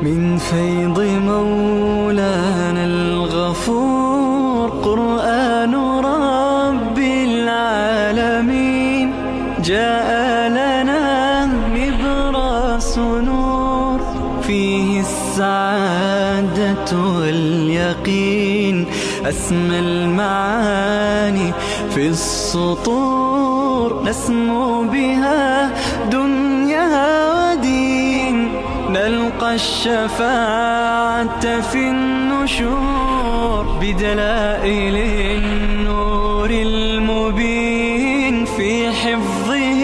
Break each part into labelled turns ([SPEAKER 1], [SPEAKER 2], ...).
[SPEAKER 1] من فيض مولانا الغفور قرآن رب العالمين جاء لنا نبراس نور فيه السعادة واليقين أسمى المعاني في السطور نسمو بها دنيا ودين نلقى الشفاعة في النشور بدلائل النور المبين في حفظه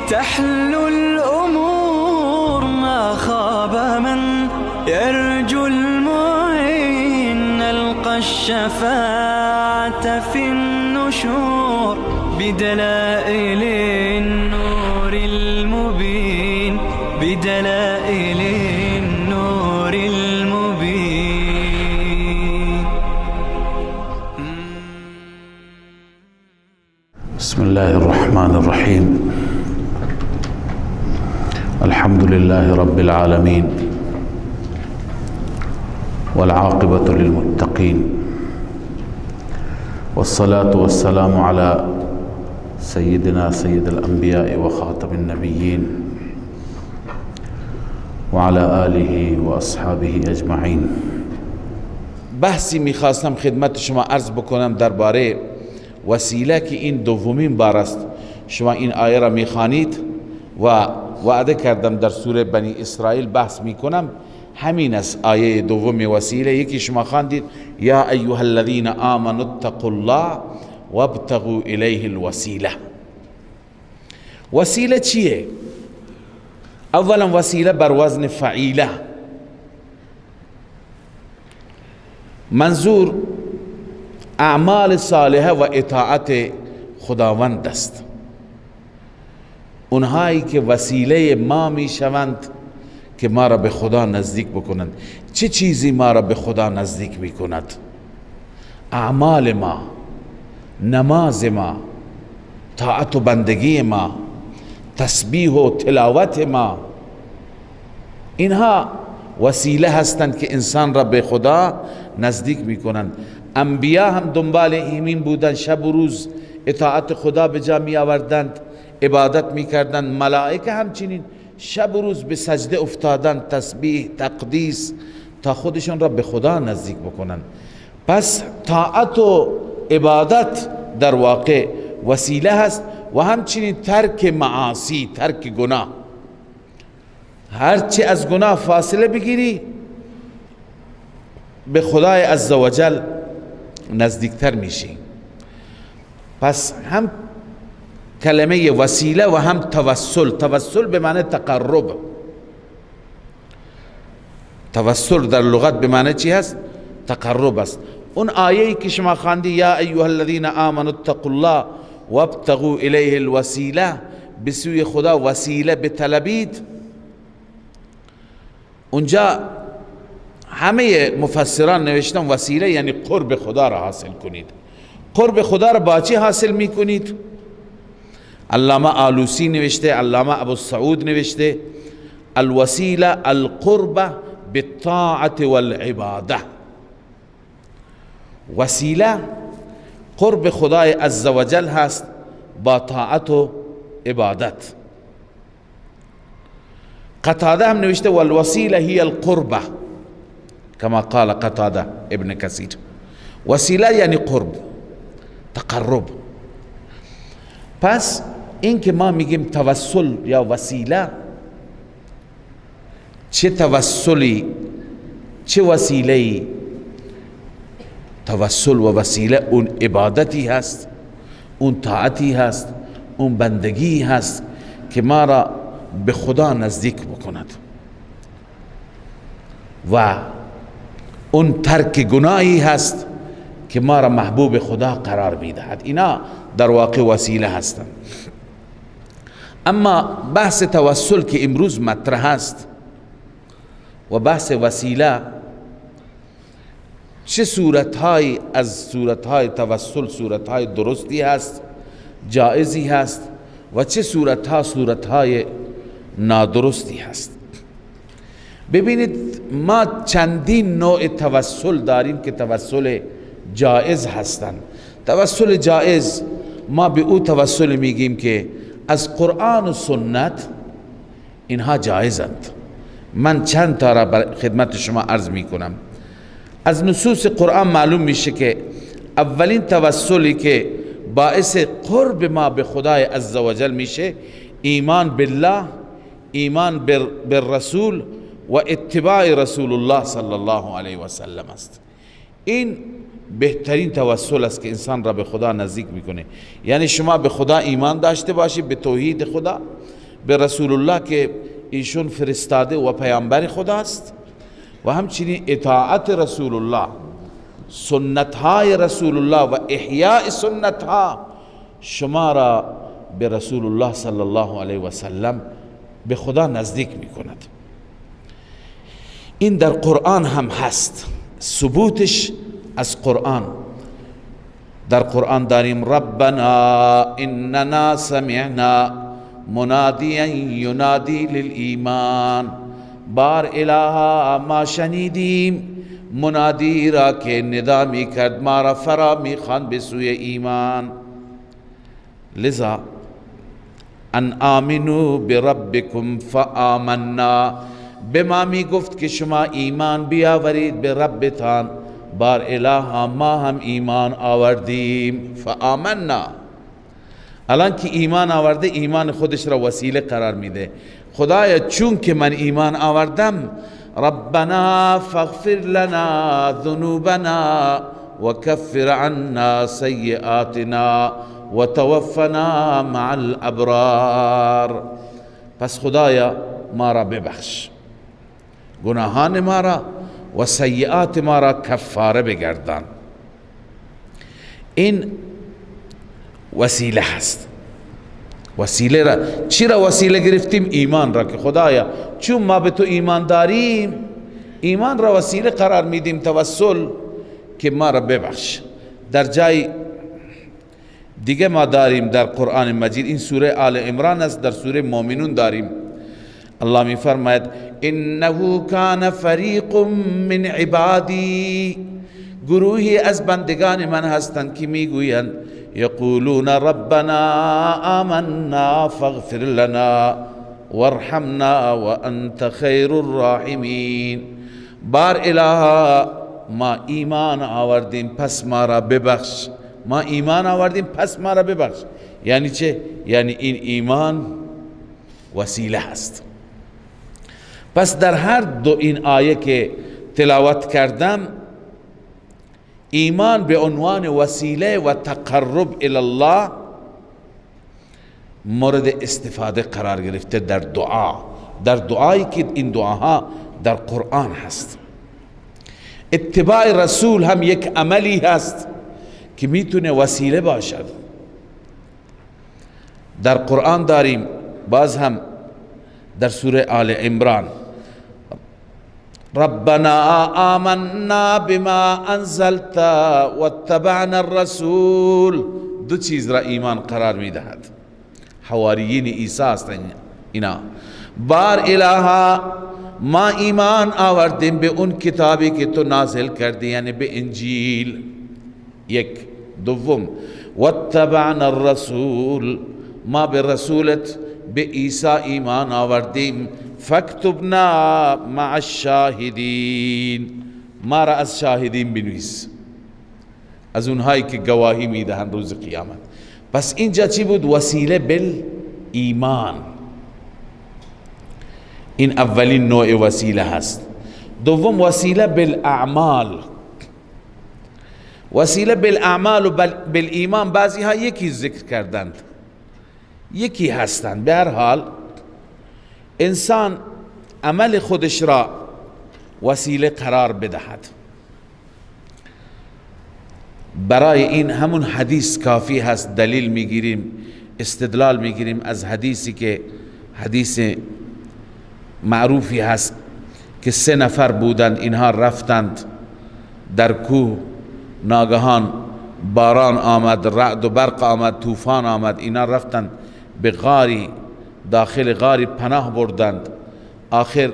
[SPEAKER 1] تحلو الأمور ما خاب من يرجو المعين نلقى الشفاعة في النشور بدلائل النور المبين بدلائل النور المبين.
[SPEAKER 2] بسم الله الرحمن الرحيم. الحمد لله رب العالمين والعاقبة للمتقين والصلاة والسلام على سيدنا سيد الأنبياء وخاتم النبيين وعلى آله وأصحابه أجمعين.
[SPEAKER 3] بحثی میخواستم خدمت شما عرض بکنم درباره وسیله که این دومین بار است شما این آیه را میخوانید و وعده کردم در سوره بنی اسرائیل بحث میکنم. همین است آیه دوم وسیله. یکی شما خواندید یا ایها الذین آمنوا اتقوا الله وابتغوا الیه الوسیله. وسیله چیه؟ اولا وسیله بر وزن فعیله، منظور اعمال صالحه و اطاعت خداوند است. اونهایی که وسیله ما می شوند که ما را به خدا نزدیک بکنند. چه چیزی ما را به خدا نزدیک می کند؟ اعمال ما، نماز ما، طاعت و بندگی ما، تسبیح و تلاوت ما، اینها وسیله هستند که انسان را به خدا نزدیک می کنند. انبیا هم دنبال همین بودند، شب و روز اطاعت خدا به جا می آوردند، عبادت می کردند. ملائکه همچنین شب و روز به سجده افتادند، تسبیح، تقدیس، تا خودشون را به خدا نزدیک بکنند. پس طاعت و عبادت در واقع وسیله هست و همچنین ترک معاصی، ترک گناه. هرچی از گناه فاصله بگیری به خدای عزوجل نزدیکتر میشی. پس هم کلمه وسیله و هم توسل. توسل به معنی تقرب. توسل در لغت به معنی چی هست؟ تقرب است. اون آیه‌ای که شما خواندی یا ایها الذین آمنوا اتقوا الله وابتغوا الیه الوسیله، به سوی خدا وسیله بطلبید. اونجا همه مفسران نوشتن وسیله یعنی قرب خدا را حاصل کنید. قرب خدا را با چی حاصل میکنید؟ علامه آلوسی نوشته، علامه ابوالسعود نوشته الوسیله القرب بالطاعت والعباده. وسیله قرب خدای عزوجل هست با طاعت و عبادت. قتاده هم نوشته والوسیله هی القربه کما قال قتاده ابن کثیر. وسیله یعنی قرب، تقرب. پس این که ما میگیم توسل یا وسیله، چه توسلی چه وسیله‌ای؟ توسل و وسیله اون عبادتی هست، اون طاعتی هست، اون بندگی هست که ما را به خدا نزدیک بکند و اون ترک گناهی هست که ما را محبوب خدا قرار میدهد. اینا در واقع وسیله هستند. اما بحث توسل که امروز مطرح است و بحث وسیله، چه صورتهایی از صورتهای توسل صورتهای درستی هست، جائزی هست، و چه صورتها صورتهای نادرستی هست. ببینید ما چندین نوع توسل داریم که توسل جائز هستند. توسل جائز ما به او توسل میگیم که از قرآن و سنت اینها جایزند. من چند تا را بر خدمت شما عرض میکنم. از نصوص قرآن معلوم میشه که اولین توسلی که باعث قرب ما به خدای عزوجل میشه ایمان بالله، ایمان بالرسول و اتباع رسول الله صلی الله علیه و سلم است. این بهترین توسل است که انسان را به خدا نزدیک میکنه. یعنی شما به خدا ایمان داشته باشید، به توحید خدا، به رسول الله که ایشون فرستاده و پیامبر خداست، و همچنین اطاعت رسول الله، سنت های رسول الله و احیاء سنت ها شما را به رسول الله صلی الله علیه و سلم به خدا نزدیک میکند. این در قرآن هم هست، ثبوتش از قرآن. در قرآن داریم ربنا اننا سمعنا منادیا ینادی للایمان. بار الها ما شنیدیم منادی را که ندا می کرد ما را فرا می خواند به سوی ایمان. لذا ان آمنوا بربکم فآمنا، به ما می گفت که شما ایمان بیاورید به ربتان. بار الها ما هم ایمان آوردیم. فآمنا، الان که ایمان آورده ایمان خودش را وسیله قرار میده. خدایا چون که من ایمان آوردم، ربنا فاغفر لنا ذنوبنا وكفر عنا سیئاتنا وتوفنا مع الابرار. پس خدایا ما را ببخش، گناهان ما را و سیئات ما را کفاره بگردان. این وسیله هست. وسیله را چی را وسیله گرفتیم؟ ایمان را، که خدایا چون ما به تو ایمان داریم ایمان را وسیله قرار میدیم توسل که ما را ببخش. در جای دیگه ما داریم در قرآن مجید، این سوره آل عمران است، در سوره مومنون داریم الله می فرماید انه کان فریق من عبادی، گروهی از بندگان من هستند که میگویند یقولون ربنا آمنا فاغفر لنا وارحمنا وانت خیر الراحمین. بار الها ما ایمان آوردیم پس ما را ببخش. ما ایمان آوردیم پس ما را ببخش. یعنی چه؟ یعنی این ایمان وسیله است. پس در هر دو این آیه که تلاوت کردم ایمان به عنوان وسیله و تقرب الی الله مورد استفاده قرار گرفته در دعا، در دعایی که این دعاها در قرآن هست. اتباع رسول هم یک عملی هست که میتونه وسیله باشد. در قرآن داریم، باز هم در سوره آل عمران ربنا آمنا بما انزلت واتبعنا الرسول. دو چیز را ایمان قرار میدهد. حواریین عیسی هستند اینا. بار الها ما ایمان آوردیم به اون کتابی که تو نازل کردی، یعنی به انجیل. یک. دوم واتبعنا الرسول، ما به رسولت به عیسی ایمان آوردیم. فاکتبنا مع الشاهدین، ما را از شاهدین بنویس، از اونهایی که گواهی میدهند روز قیامت. پس اینجا چی بود؟ وسیله بالایمان. این اولین نوع وسیله هست. دوم وسیله بالاعمال. وسیله بالاعمال و بالایمان بعضی ها یکی ذکر کردند، یکی هستند. به هر حال انسان عمل خودش را وسیله قرار بدهد. برای این همون حدیث کافی هست. دلیل میگیریم، استدلال میگیریم از حدیثی که حدیث معروفی هست که 3 نفر بودند، اینها رفتند در کوه، ناگهان باران آمد، رعد و برق آمد، طوفان آمد، اینا رفتند به غاری، داخل غاری پناه بردند. آخر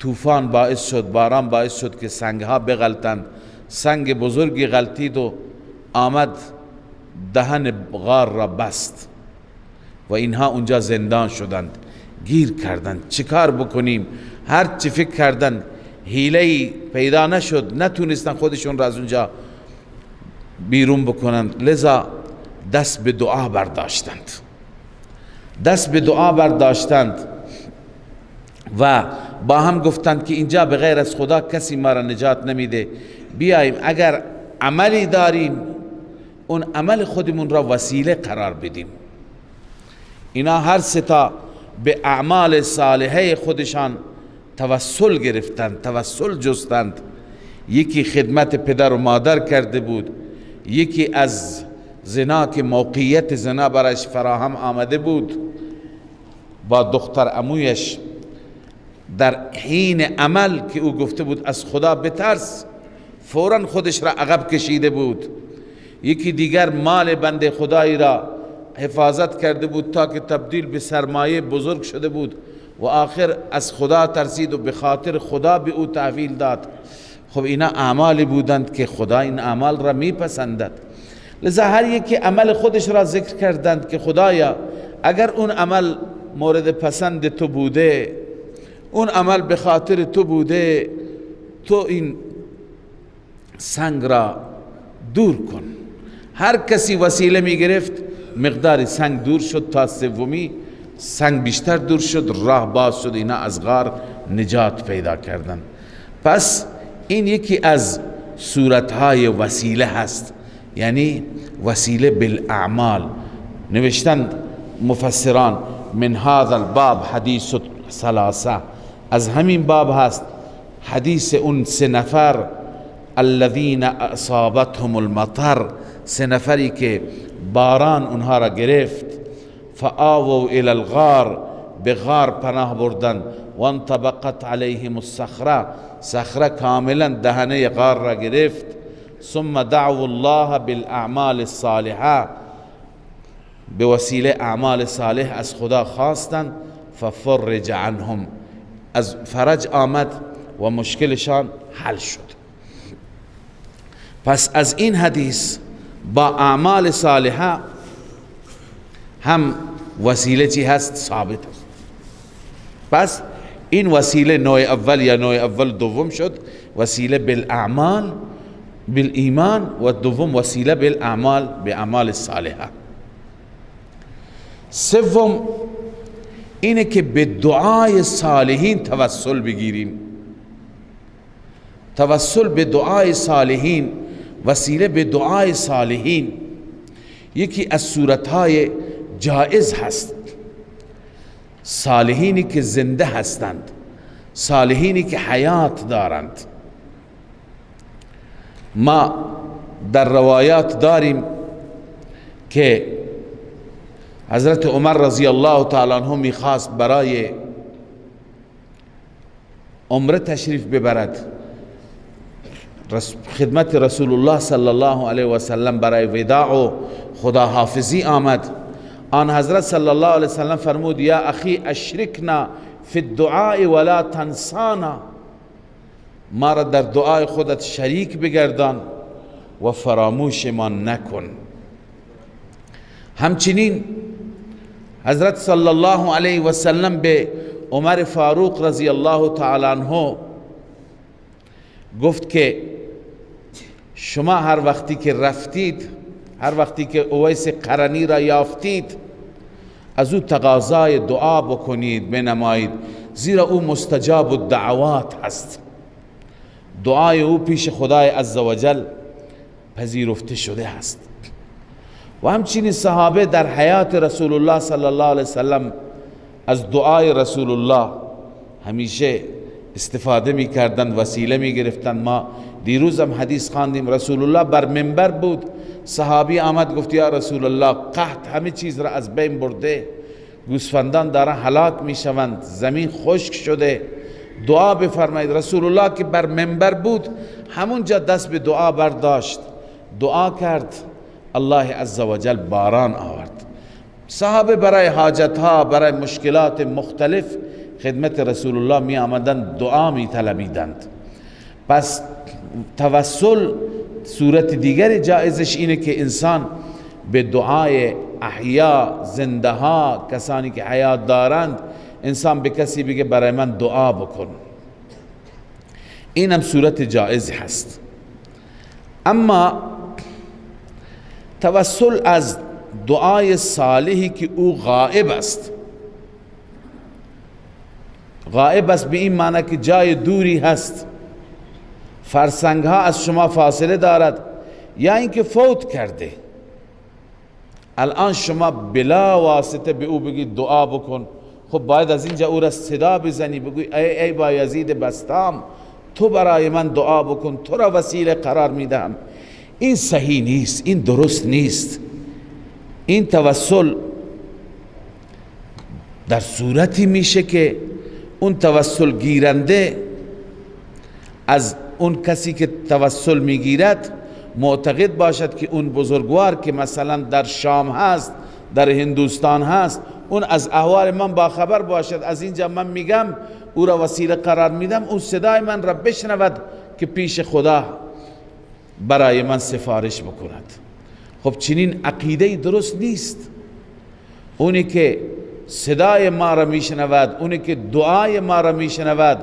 [SPEAKER 3] طوفان باعث شد، باران باعث شد که سنگ ها بغلتند. سنگ بزرگی غلطید و آمد دهن غار را بست و اینها اونجا زندان شدند، گیر کردند. چیکار بکنیم؟ هر چی فکر کردند حیله‌ای پیدا نشد، نتونستن خودشون را از اونجا بیرون بکنند. لذا دست به دعا برداشتند، دست به دعا برداشتند و با هم گفتند که اینجا بغیر از خدا کسی ما را نجات نمیده. بیاییم اگر عملی داریم اون عمل خودمون را وسیله قرار بدیم. اینا هر ستا به اعمال صالحه خودشان توسل گرفتند، توسل جستند. یکی خدمت پدر و مادر کرده بود، یکی از زنا که موقعیت زنا برایش فراهم آمده بود با دختر عمویش در حین عمل که او گفته بود از خدا بترس، فوراً خودش را عقب کشیده بود. یکی دیگر مال بنده خدایی را حفاظت کرده بود تا که تبدیل به سرمایه بزرگ شده بود و آخر از خدا ترسید و به خاطر خدا به او تحویل داد. خب اینا اعمالی بودند که خدا این اعمال را میپسندد. لذا هر یکی عمل خودش را ذکر کردند که خدایا اگر اون عمل مورد پسند تو بوده، اون عمل به خاطر تو بوده، تو این سنگ را دور کن. هر کسی وسیله می گرفت، مقدار سنگ دور شد تا سومی سنگ بیشتر دور شد، راه باز شد، اینا از غار نجات پیدا کردن. پس این یکی از صورتهای وسیله هست، یعنی وسیله بالاعمال. نوشتند مفسران من هذا الباب حدیث ثلاثه، از همین باب هست حدیث اون سه نفر الذين اصابتهم المطر، سه نفری که باران اونها را گرفت. فآووا الى الغار، به غار پناه بردن. وانطبقت عليهم الصخره، صخره کاملا دهنه غار را گرفت. ثم دعوا الله بالاعمال الصالحه، به وسیله اعمال صالح از خدا خواستند. ففرج عنهم، از فرج آمد و مشکلشان حل شد. پس از این حدیث با اعمال صالحه هم وسیله چی هست؟ ثابت است. پس این وسیله نوع اول یا نوع اول دوم شد، وسیله بالاعمال بالایمان، و دوم وسیله بالاعمال به اعمال صالحه. سوم اینه که به دعای صالحین توسل بگیریم. توسل به دعای صالحین، وسیله به دعای صالحین یکی از صورتهای جائز هست. صالحینی که زنده هستند، صالحینی که حیات دارند. ما در روایات داریم که حضرت عمر رضی الله تعالی عنه میخواست برای عمره تشریف ببرد، خدمت رسول الله صلی الله علیه و سلم برای وداع و خداحافظی آمد. آن حضرت صلی الله علیه و سلم فرمود یا اخی اشرکنا فی الدعاء ولا تنسانا، ما را در دعای خودت شریک بگردان و فراموش ما نکن. همچنین حضرت صلی الله علیه و سلم به عمر فاروق رضی الله تعالی عنه گفت که شما هر وقتی که رفتید، هر وقتی که اویس قرنی را یافتید، از او تقاضای دعا بکنید، بنمایید، زیرا او مستجاب الدعوات هست. دعای او پیش خدای عزوجل پذیرفته شده است. و همچنین صحابه در حیات رسول الله صلی الله علیه وسلم از دعای رسول الله همیشه استفاده می کردن، وسیله می گرفتن. ما دیروز هم حدیث خواندیم، رسول الله بر منبر بود، صحابی آمد گفت یا رسول الله قحط همه چیز را از بین برده، گوسفندان دارن هلاک می شوند، زمین خشک شده، دعا بفرمایید. رسول الله که بر منبر بود همونجا دست به دعا برداشت، دعا کرد، الله عزوجل باران آورد. صحابه برای حاجتها، برای مشکلات مختلف خدمت رسول الله می آمدند دعا می طلبیدند. پس توسل صورت دیگر جایزش اینه که انسان به دعای احیا، زنده ها، کسانی که حیات دارند، انسان به کسی بگه برای من دعا بکن، این هم صورت جایز هست. اما توسل از دعای صالحی که او غائب است، غائب است به این معنی که جای دوری هست، فرسنگ ها از شما فاصله دارد، یا اینکه فوت کرده، الان شما بلا واسطه به او بگید دعا بکن، خب باید از اینجا او را صدا بزنی، بگوی ای بایزید بستام، تو برای من دعا بکن، تو را وسیله قرار میدم. این صحیح نیست، این درست نیست. این توسل در صورتی میشه که اون توسل گیرنده از اون کسی که توسل میگیرد معتقد باشد که اون بزرگوار که مثلا در شام هست، در هندوستان هست، اون از احوال من باخبر باشد، از اینجا من میگم او را وسیله قرار میدم، اون صدای من را بشنود که پیش خدا برای من سفارش بکند. خب چنین عقیده درست نیست. اونی که صدای ما را میشنود، اونی که دعای ما را میشنود،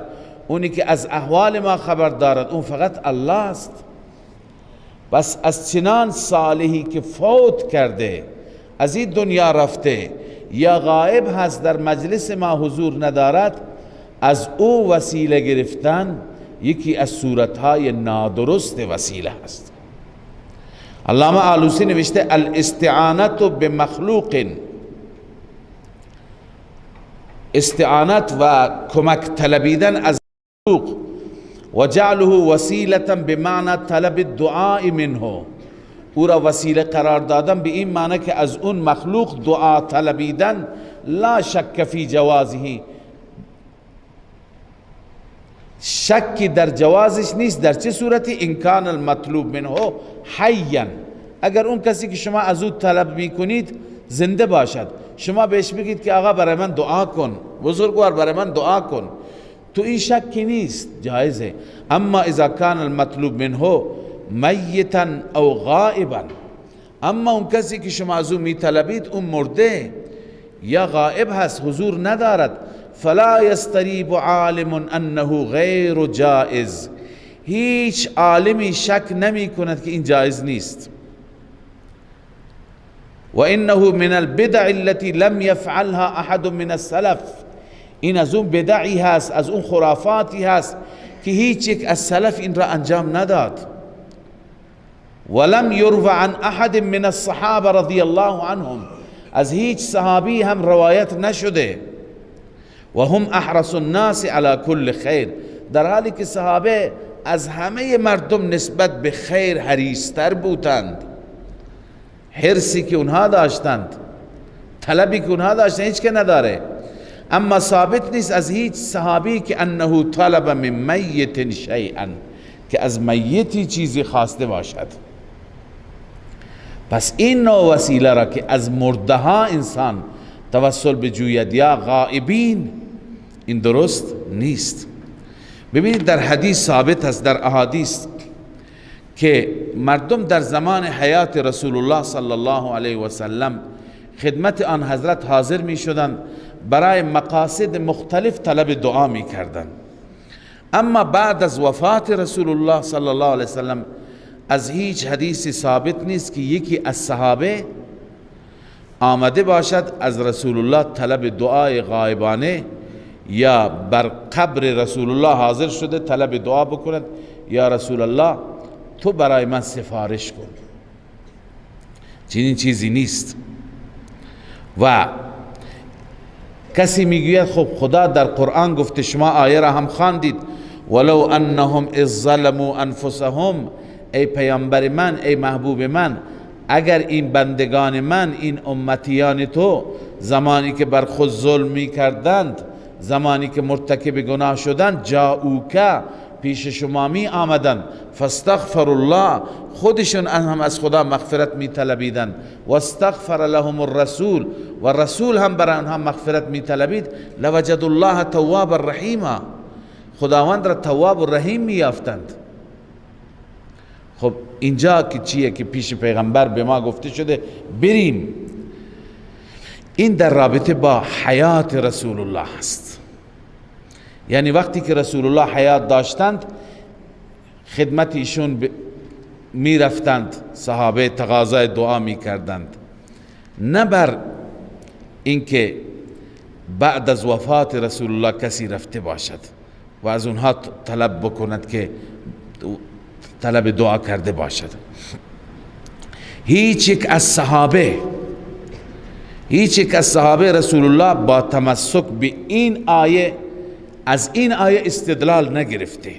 [SPEAKER 3] اونی که از احوال ما خبر دارد، اون فقط الله است. بس از چنان صالحی که فوت کرده، از این دنیا رفته یا غائب هست، در مجلس ما حضور ندارد، از او وسیله گرفتن یکی از صورتهای نادرست وسیله است. علامه آلوسی نوشته الاستعانت بمخلوق، استعانت و کمک طلبیدن از مخلوق و جعله وسیله بمعنى طلب الدعاء منه، او را وسیله قرار دادن به این معنی که از اون مخلوق دعا طلبیدن، لا شک فی جوازه، شکی در جوازش نیست. در چه صورتی؟ ان کان المطلوب منه حیا، اگر اون کسی که شما از او طلب میکنید زنده باشد، شما بهش بگید که آقا برای من دعا کن، بزرگوار برای من دعا کن، تو این شکی نیست، جایزه. اما اذا کان المطلوب منه میتا او غائبا، اما اون کسی که شما از او میطلبید اون مرده یا غائب هست، حضور ندارد، فلا یستریب عالم انه غیر جائز، هیچ عالمی شک نمی کند که این جائز نیست. و انه من البدع التي لم يفعلها احد من السلف، این از اون بدعی هست، از اون خرافاتی هست که هیچ یک از سلف این را انجام نداد. ولم يروى عن احد من الصحابه رضی الله عنهم، از هیچ صحابی هم روایت نشده. و هم احرص الناس على كل خیر، در حالی که صحابه از همه مردم نسبت به خیر حریص‌تر بودند. حرصی که اونها داشتند، طلبی که اونها داشتند، هیچ که نداره. اما ثابت نیست از هیچ صحابی که انه طلب من میت شیئا، که از میتی چیزی خواسته باشد. پس این نوع وسیله را که از مرده ها انسان توسل بجوید یا غائبین، این درست نیست. ببینید در حدیث ثابت است، در احادیث، که مردم در زمان حیات رسول الله صلی الله علیه و سلم خدمت آن حضرت حاضر می شدند، برای مقاصد مختلف طلب دعا می کردند. اما بعد از وفات رسول الله صلی الله علیه و سلم از هیچ حدیثی ثابت نیست که یکی از صحابه آمده باشد از رسول الله طلب دعای غایبانه، یا بر قبر رسول الله حاضر شده طلب دعا بکند، یا رسول الله تو برای من سفارش کن. چنین چیزی نیست. و کسی میگوید خب خدا در قرآن گفته، شما آیه را هم خواندید، ولو انهم اذ ظلموا انفسهم، ای پیامبر من، ای محبوب من، اگر این بندگان من، این امتیان تو، زمانی که بر خود ظلم می کردند، زمانی که مرتکب گناه شدند، جاؤوک، پیش شما می آمدن فاستغفر الله، خودشون هم از خدا مغفرت می طلبیدن، و استغفر لهم الرسول، و رسول هم برای آنها مغفرت می طلبید، لوجد الله تواب الرحیم، خداوند را تواب و رحیم می یافتند. خب اینجا که چیه که پیش پیغمبر به ما گفته شده بریم، این در رابطه با حیات رسول الله هست. یعنی وقتی که رسول الله حیات داشتند خدمت ایشون می رفتند، صحابه تقاضای دعا می کردند، نه بر اینکه بعد از وفات رسول الله کسی رفته باشد و از اونها طلب بکند که طلب دعا کرده باشد. هیچ یک از صحابه رسول الله با تمسک به این آیه از این آیه استدلال نگرفته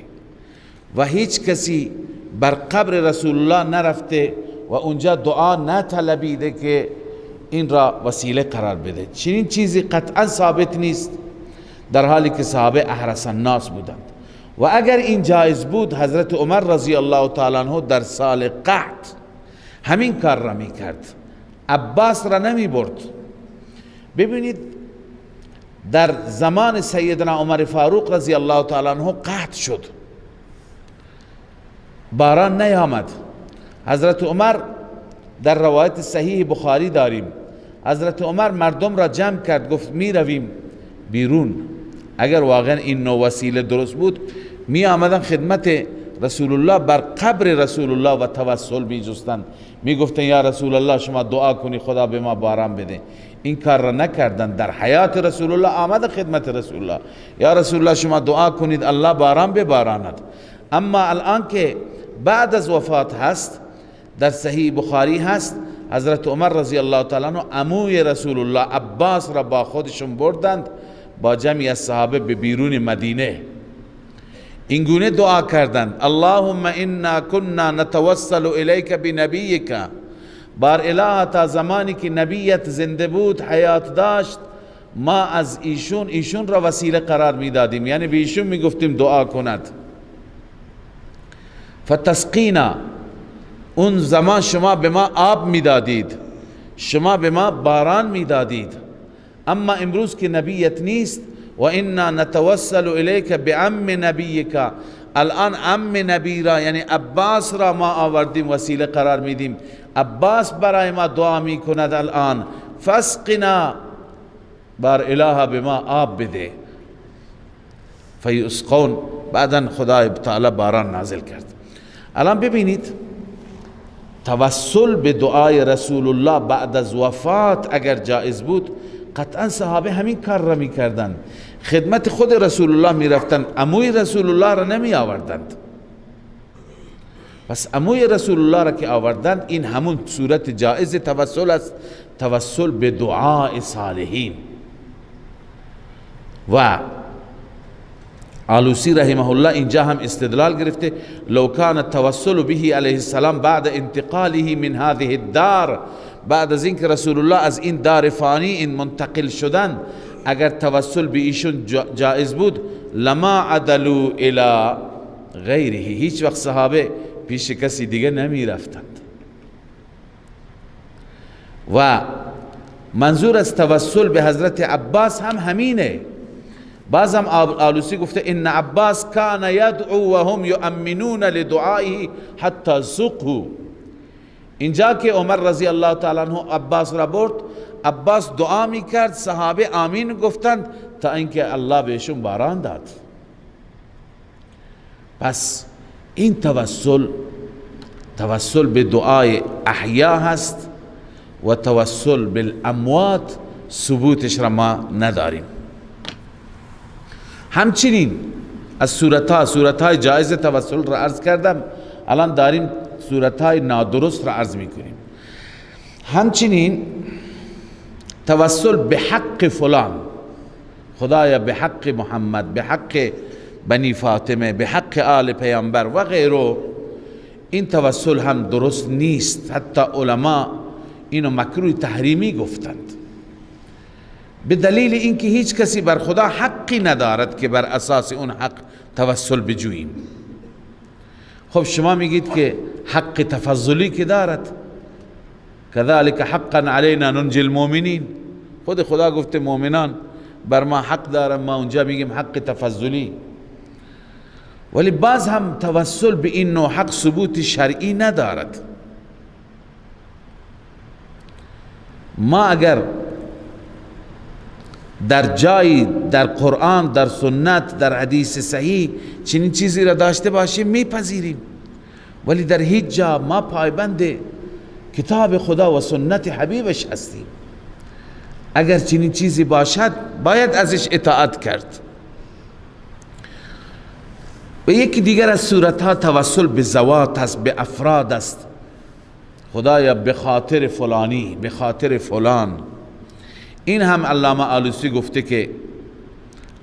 [SPEAKER 3] و هیچ کسی بر قبر رسول الله نرفته و اونجا دعا نطلبیده که این را وسیله قرار بده. چنین چیزی قطعا ثابت نیست، در حالی که صحابه احرص الناس بودند. و اگر این جایز بود حضرت عمر رضی الله تعالی عنه در سال قحط همین کار را می کرد، عباس را نمی برد. ببینید در زمان سیدنا عمر فاروق رضی الله تعالی عنه قحط شد، باران نیامد. حضرت عمر در روایت صحیح بخاری داریم، حضرت عمر مردم را جمع کرد، گفت می رویم بیرون. اگر واقعا این نوع وسیله درست بود می آمدن خدمت رسول الله بر قبر رسول الله و توسل می جستند، می گفتن یا رسول الله شما دعا کنی خدا به ما باران بده. این کار را نکردند. در حیات رسول الله آمد خدمت رسول الله، یا رسول الله شما دعا کنید الله باران بباراند. اما الان که بعد از وفات هست، در صحیح بخاری هست حضرت عمر رضی الله تعالی عنه عموی رسول الله عباس را با خودشون بردند با جمعی از صحابه به بیرون مدینه. اینگونه دعا کردند اللهم انا كنا نتوسل الیک بنبیک، بار اله تا زمانی که نبیت زنده بود حیات داشت ما از ایشون را وسیله قرار میدادیم، یعنی به ایشون میگفتیم دعا کند. فتسقینا، اون زمان شما به ما آب میدادید، شما به ما باران میدادید. اما امروز که نبیت نیست و انا نتوسل الیک بعم نبیک، الان عم نبی را یعنی عباس را ما آوردیم وسیله قرار میدیم، عباس برای ما دعا میکند الان، فاسقنا، بار اله به ما آب بده. فیسقون، بعدا خدای تعالی باران نازل کرد. الان ببینید توسل به دعای رسول الله بعد از وفات اگر جایز بود قطعا صحابه همین کار را می کردند، خدمت خود رسول الله می رفتند، عموی رسول الله را نمی آوردند. پس عموی رسول الله را که آوردند این همون صورت جایز توسل است، توسل به دعای صالحین. و آلوسی رحمه الله اینجا هم استدلال گرفته لو کان التوسل به علیه السلام بعد انتقاله من هذه الدار، بعد از اینکه رسول الله از این دار فانی این منتقل شدن اگر توسل به ایشون جائز بود لما عدلوا الى غیره، هیچ وقت صحابه پیش کسی دیگه نمی رفتند. و منظور از توسل به حضرت عباس هم همینه. بعض هم آلوسی گفته ان عباس کان یدعو و هم یؤمنون لدعائه حتی سقوا. اینجا که عمر رضی الله تعالی عنه عباس را برد، عباس دعا می کرد، صحابه آمین گفتند تا اینکه الله بهشون باران داد. پس این توسل به دعای احیا هست و توسل بالاموات ثبوتش را ما نداریم. همچنین از صورتهای جایز توسل را عرض کردم، الان داریم صورتهای نادرست را عرض میکنیم. همچنین توسل به حق فلان، خدایا به حق محمد، به حق بنی فاطمه، به حق آل پیامبر و غیره، این توسل هم درست نیست. حتی علما اینو مکروه تحریمی گفتند. به دلیل اینکه هیچ کسی بر خدا حقی ندارد که بر اساس اون حق توسل بجوییم. خب شما میگید که حق تفضلی که دارد، کذالک حقا علینا ننجی المؤمنین، خود خدا گفته مؤمنان بر ما حق دارن، ما اونجا میگیم حق تفضلی. ولی باز هم توسل به این نوع حق ثبوت شرعی ندارد. ما اگر در جایی در قرآن، در سنت، در حدیث صحیح چنین چیزی را داشته باشیم میپذیریم، ولی در هیچ جا ما پایبند کتاب خدا و سنت حبیبش هستیم. اگر چنین چیزی باشد باید ازش اطاعت کرد. و یکی دیگر از صورتها توسل به ذوات است، به افراد است. خدایا به خاطر فلانی، به خاطر فلان. این هم علامه آلوسی گفته که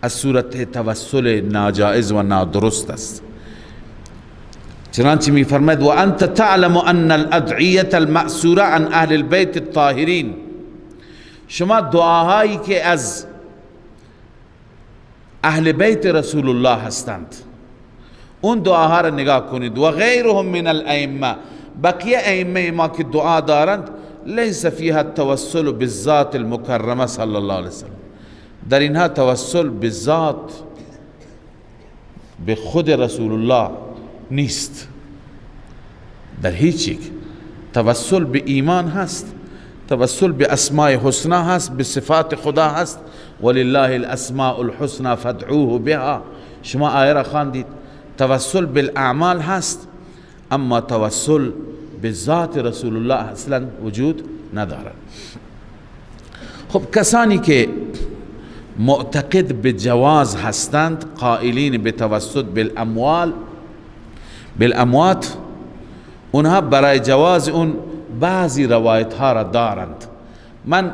[SPEAKER 3] از صورت توسل ناجائز و نادرست است. چنانچه میفرماید و انت تعلم ان الادعیه المأثوره عن اهل البیت الطاهرین، شما دعاهایی که از اهل بیت رسول الله هستند اون دعاها را نگاه کنید. و غیرهم من الائمه، بقیه ائمه ما که دعا دارند لیس فیها التوسل بالذات المکرمه صلی الله علیه وسلم، در اینها توسل به ذات، به خود رسول الله نیست. در هیچ یک توسل به ایمان هست، توسل به اسماء حسنا هست، به صفات خدا هست. ولله الاسماء الحسنا فادعوه بها، شما آیه را خواندید. توسل بالاعمال هست، اما توسل به ذات رسول الله اصلا وجود ندارد. خب کسانی که معتقد به جواز هستند، قائلین به توسل بالاموات، اونها برای جواز اون بعضی روایت ها را دارند. من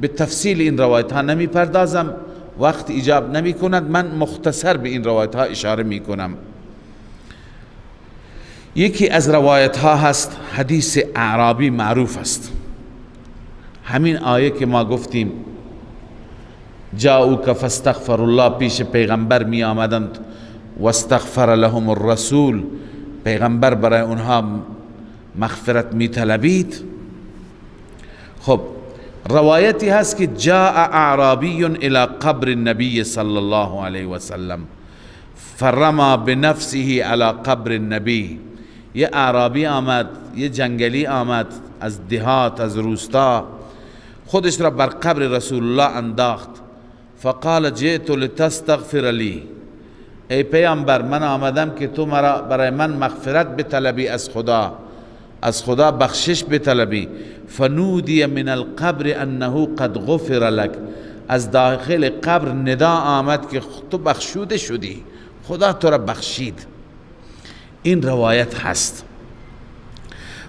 [SPEAKER 3] به تفصیل این روایت ها نمی پردازم، وقت ایجاب نمی کند. من مختصر به این روایت ها اشاره می کنم. یکی از روایت ها هست حدیث اعرابی معروف است، همین آیه که ما گفتیم جاءوک فاستغفر الله، پیش پیغمبر می آمدند و استغفر لهم الرسول، پیغمبر برای اونها مغفرت می طلبید. خب روایتی هست که جاء اعرابی الى قبر النبی صلی الله علیه و سلم فرما بنفسه علی قبر النبی، یه اعرابی آمد، یه جنگلی آمد از دهات، از روستا، خودش را بر قبر رسول الله انداخت. فقال جئت لتستغفر لی، ای پیامبر من آمدم که تو مرا برای من مغفرت بطلبی، از خدا بخشش بطلبی. فنودی من القبر انه قد غفر لك، از داخل قبر ندا آمد که تو بخشوده شدی، خدا تو را بخشید. این روایت هست.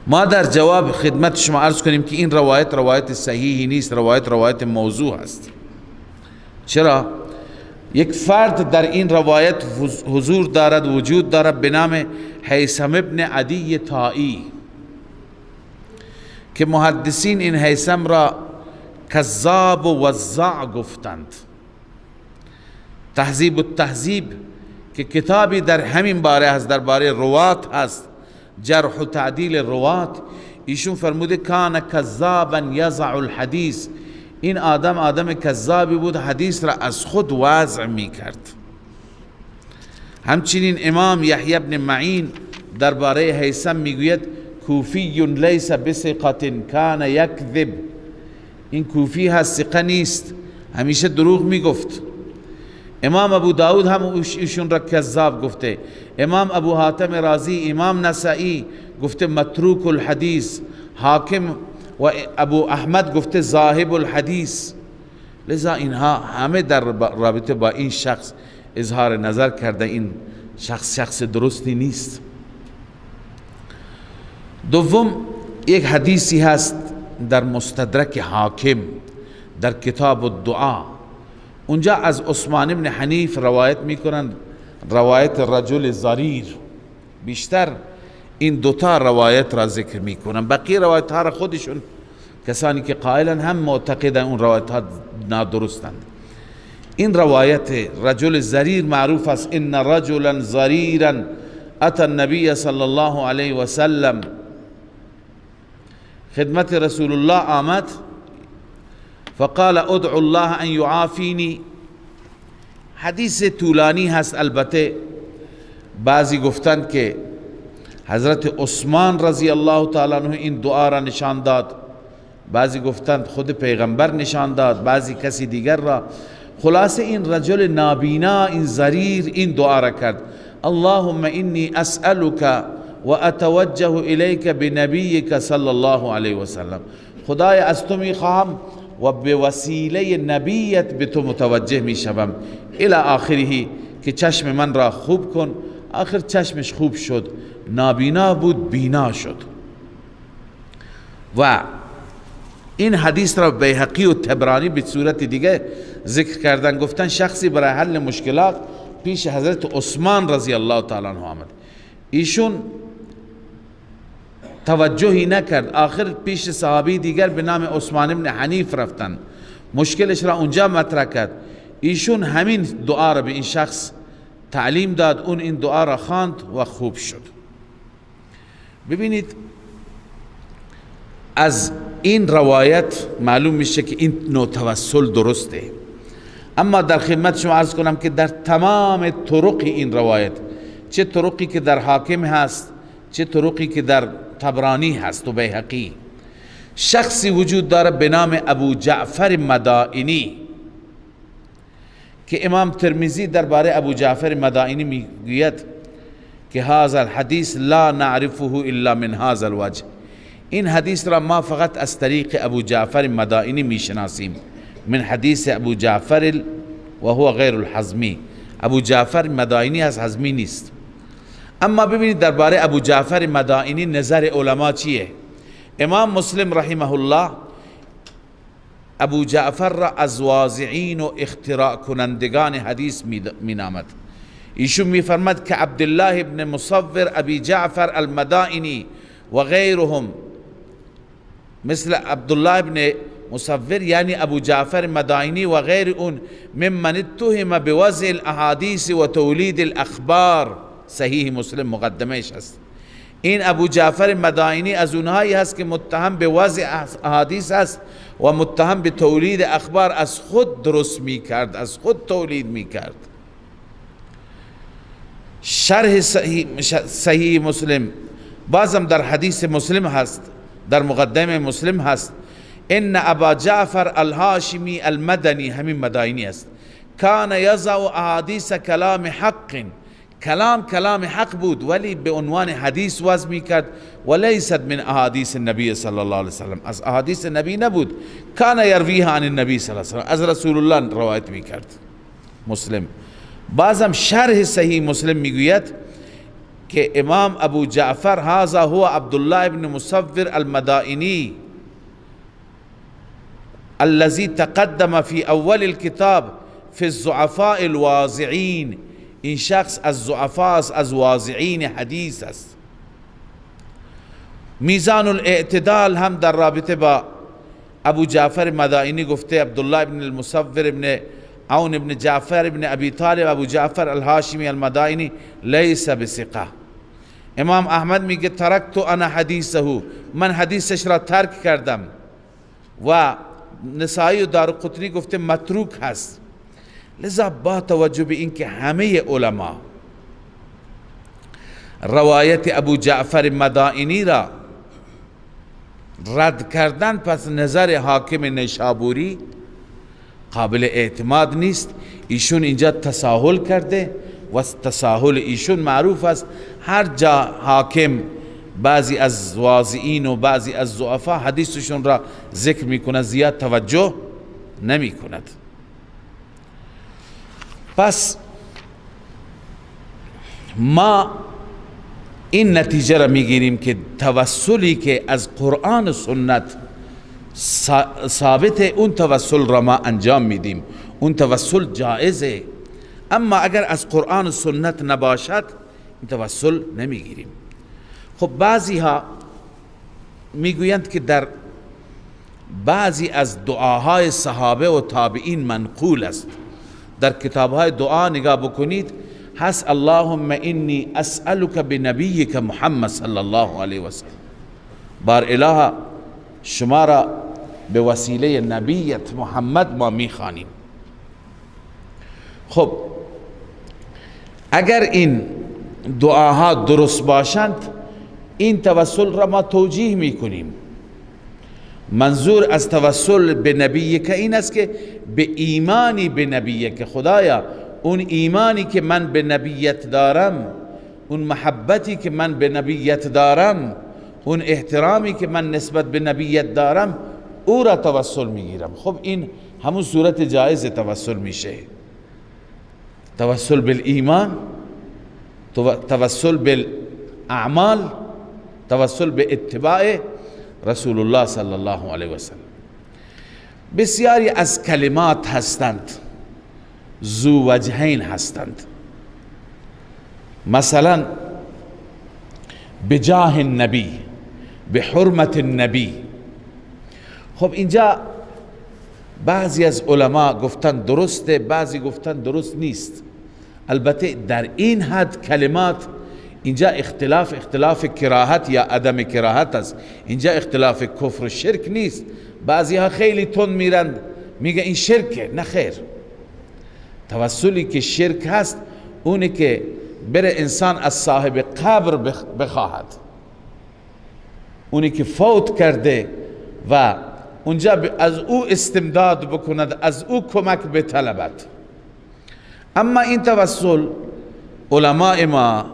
[SPEAKER 3] ما در جواب خدمت شما عرض کنیم که این روایت صحیحی نیست، روایت موضوع هست. چرا؟ یک فرد در این روایت حضور دارد، وجود دارد، به نام هیثم ابن عدی طائی، که محدثین این هیثم را کذاب و وضاع گفتند. تهذیب التهذیب که کتابی در همین باره هست، در باره روات هست، جرح و تعدیل روات، ایشون فرموده کان کذابا یضع الحدیث، این آدم کذابی بود، حدیث را از خود وضع می کرد. همچنین امام یحیی بن معین درباره هیثم میگوید کوفی لیس بثقة کان یکذب، این کوفی هست، ثقه نیست، همیشه دروغ میگفت. امام ابو داود هم ایشون را کذاب گفته، امام ابو حاتم رازی، امام نسائی گفته متروک الحدیث، حاکم و ابو احمد گفته ذاهب الحدیث. لذا اینها همه در رابطه با این شخص اظهار نظر کرده این شخص درستی نیست. دوم یک حدیثی هست در مستدرک حاکم در کتاب الدعا، اونجا از عثمان بن حنیف روایت میکنند، روایت رجل ضریر. بیشتر این دوتا روایت را ذکر میکنن، بقیه روایت ها را خودشون کسانی که قائلن هم معتقدن اون روایت ها نادرستند. این روایت رجل زریر معروف است. ان رجلا زریرا اتى النبی صلی الله علیه و سلم، خدمت رسول الله آمد، فقال ادعو الله ان یعافینی. حدیث طولانی هست، البته بعضی گفتند که حضرت عثمان رضی الله تعالی عنه این دعا را نشان داد، بعضی گفتند خود پیغمبر نشان داد، بعضی کسی دیگر را. خلاصه این رجل نابینا، این زریر، این دعا را کرد: اللهم انی اسألک و اتوجه الیک بنبیک صلی الله علیه و سلم. خدای از تو میخواهم و به وسیله نبیت به تو متوجه میشوم. الی آخره، که چشم من را خوب کن. آخر چشمش خوب شد، نابینا بود بینا شد. و این حدیث را بیهقی و طبرانی به صورت دیگه ذکر کردن. گفتن شخصی برای حل مشکلات پیش حضرت عثمان رضی الله تعالی عنه آمد، ایشون توجهی نکرد. آخر پیش صحابی دیگر به نام عثمان ابن حنیف رفتن، مشکلش را اونجا مطرح کرد. ایشون همین دعا را به این شخص تعلیم داد، اون این دعا را خواند و خوب شد. ببینید از این روایت معلوم میشه که این نوع توسل درسته. اما در خدمت شما عرض کنم که در تمام طرق این روایت، چه طرقی که در حاکم هست، چه طرقی که در طبرانی هست و بیهقی، شخصی وجود داره به نام ابو جعفر مدائنی که امام ترمذی درباره ابو جعفر مدائنی میگوید که هذا الحدیث لا نعرفه الا من هذا الوجه. این حدیث را ما فقط از طریق ابو جعفر مدائنی میشناسیم، من حدیث ابو جعفر و هو غیر الحزمی. ابو جعفر مدائنی از حزمی نیست. اما ببینید درباره ابو جعفر مدائنی نظر علما چیه؟ امام مسلم رحمه الله ابو جعفر را از واضعین و اختراع کنندگان حدیث می نامد. ایشون می فرمد که عبدالله ابن مصور ابی جعفر المدائنی و غیرهم، مثل عبدالله ابن مصور یعنی ابو جعفر مدائنی و غیر اون، ممن اتهم بوضع الاحادیث و تولید الاخبار. صحیح مسلم مقدمهش هست. این ابو جعفر مدائنی از اونهایی هست که متهم به وضع احادیث هست و متهم به تولید اخبار، از خود درست می کرد، از خود تولید می کرد. شرح صحیح مسلم بازم در حدیث مسلم هست، در مقدمه مسلم هست: ان ابا جعفر الهاشمی المدنی، همین مدائنی است، کان یضع احادیث کلام حق، کلام حق بود ولی به عنوان حدیث وضع می کرد، و لیست من احادیث النبی صلی الله علیه وسلم، از احادیث نبی نبود. کان یرویها عن النبی صلی الله علیه وسلم، از رسول الله روایت می کرد. مسلم بازم شرح صحیح مسلم میگوید که امام ابو جعفر هذا هو عبدالله ابن مصور المدائنی الذي تقدم في اول الكتاب في الضعفاء الواضعين. این شخص از ضعفاء، از واضعین حدیث است. میزان الاعتدال هم در رابطه با ابو جعفر مدائنی گفته عبدالله ابن المصور ابن عون ابن جعفر ابن ابی طالب ابو جعفر الهاشمی المدائنی لیس بثقه. امام احمد میگه ترکت انا حدیثه، من حدیثش را ترک کردم. و نسائی و دارقطنی گفته متروک هست. لذا با توجه به این که همه علما روایت ابو جعفر مدائنی را رد کردن، پس نظر حاکم نیشابوری قابل اعتماد نیست. ایشون اینجا تساهل کرده و تساهل ایشون معروف است. هر جا حاکم بعضی از واضعین و بعضی از ضعفا حدیثشون را ذکر میکنه، زیاد توجه نمی کند. پس ما این نتیجه را میگیریم که توسلی که از قرآن و سنت ثابت، اون توسل را ما انجام میدیم، اون توسل جائزه. اما اگر از قرآن و سنت نباشد این توسل نمیگیریم. خب بعضی ها میگویند که در بعضی از دعاهای صحابه و تابعین منقول است. در کتابهای دعا نگاه بکنید هست اللهم انی اسألک بنبیک محمد صلی الله علیه و سلم، بار اله شما را به وسیله نبیت محمد ما میخوانیم. خب اگر این دعاها درست باشند این توسل را ما توجیه میکنیم. منظور از توسل به نبی که این است که به ایمانی به نبی که خدایا اون ایمانی که من به نبیت دارم، اون محبتی که من به نبیت دارم، اون احترامی که من نسبت به نبیت دارم او را توسل میگیرم. خب این همون صورت جایز توسل میشه. توسل بالایمان، توسل بالاعمال، توسل به اتباع رسول الله صلی الله علیه و سلم. بسیاری از کلمات هستند ذو وجهین هستند. مثلا بجاه النبی، به حرمت النبی. خب اینجا بعضی از علما گفتن درسته، بعضی گفتن درست نیست. البته در این حد کلمات اینجا اختلاف کراهت یا عدم کراهت است. اینجا اختلاف کفر و شرک نیست. بعضی ها خیلی تند میرند میگه این شرکه. نه خیر، توسلی که شرک هست اونه که بره انسان از صاحب قبر بخواهد، اونی که فوت کرده و اونجا از او استمداد بکند، از او کمک بطلبد. اما این توسل علماء ما،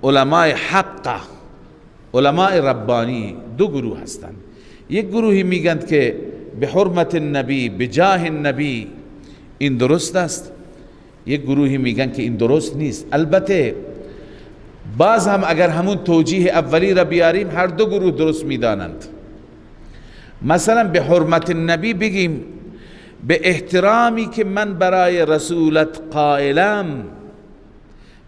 [SPEAKER 3] علماء حق، علماء ربانی دو گروه هستند. یک گروهی میگند که به حرمت النبی، به جاه النبی این درست است. یک گروهی میگن که این درست نیست. البته باز هم اگر همون توجیه اولی را بیاریم هر دو گروه درست میدانند. مثلا به حرمت النبی بگیم به احترامی که من برای رسولت قائلم،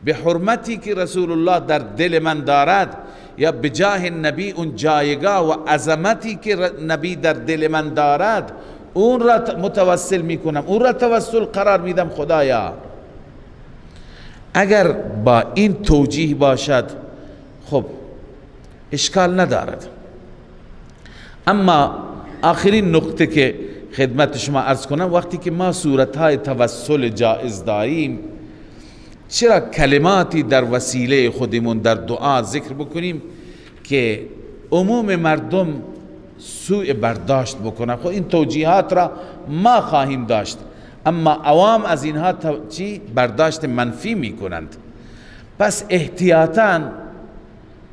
[SPEAKER 3] به حرمتی که رسول الله در دل من دارد، یا به جاه النبی اون جایگاه و عظمتی که نبی در دل من دارد اون را متوسل میکنم، اون را توسل قرار میدم. خدایا اگر با این توجیه باشد خب اشکال ندارد. اما آخرین نقطه که خدمت شما عرض کنم، وقتی که ما صورتهای توسل جائز داریم چرا کلماتی در وسیله خودمون در دعا ذکر بکنیم که عموم مردم سوء برداشت بکنن؟ خب این توجیهات را ما خواهیم داشت، اما عوام از اینها برداشت منفی میکنند. پس احتیاطاً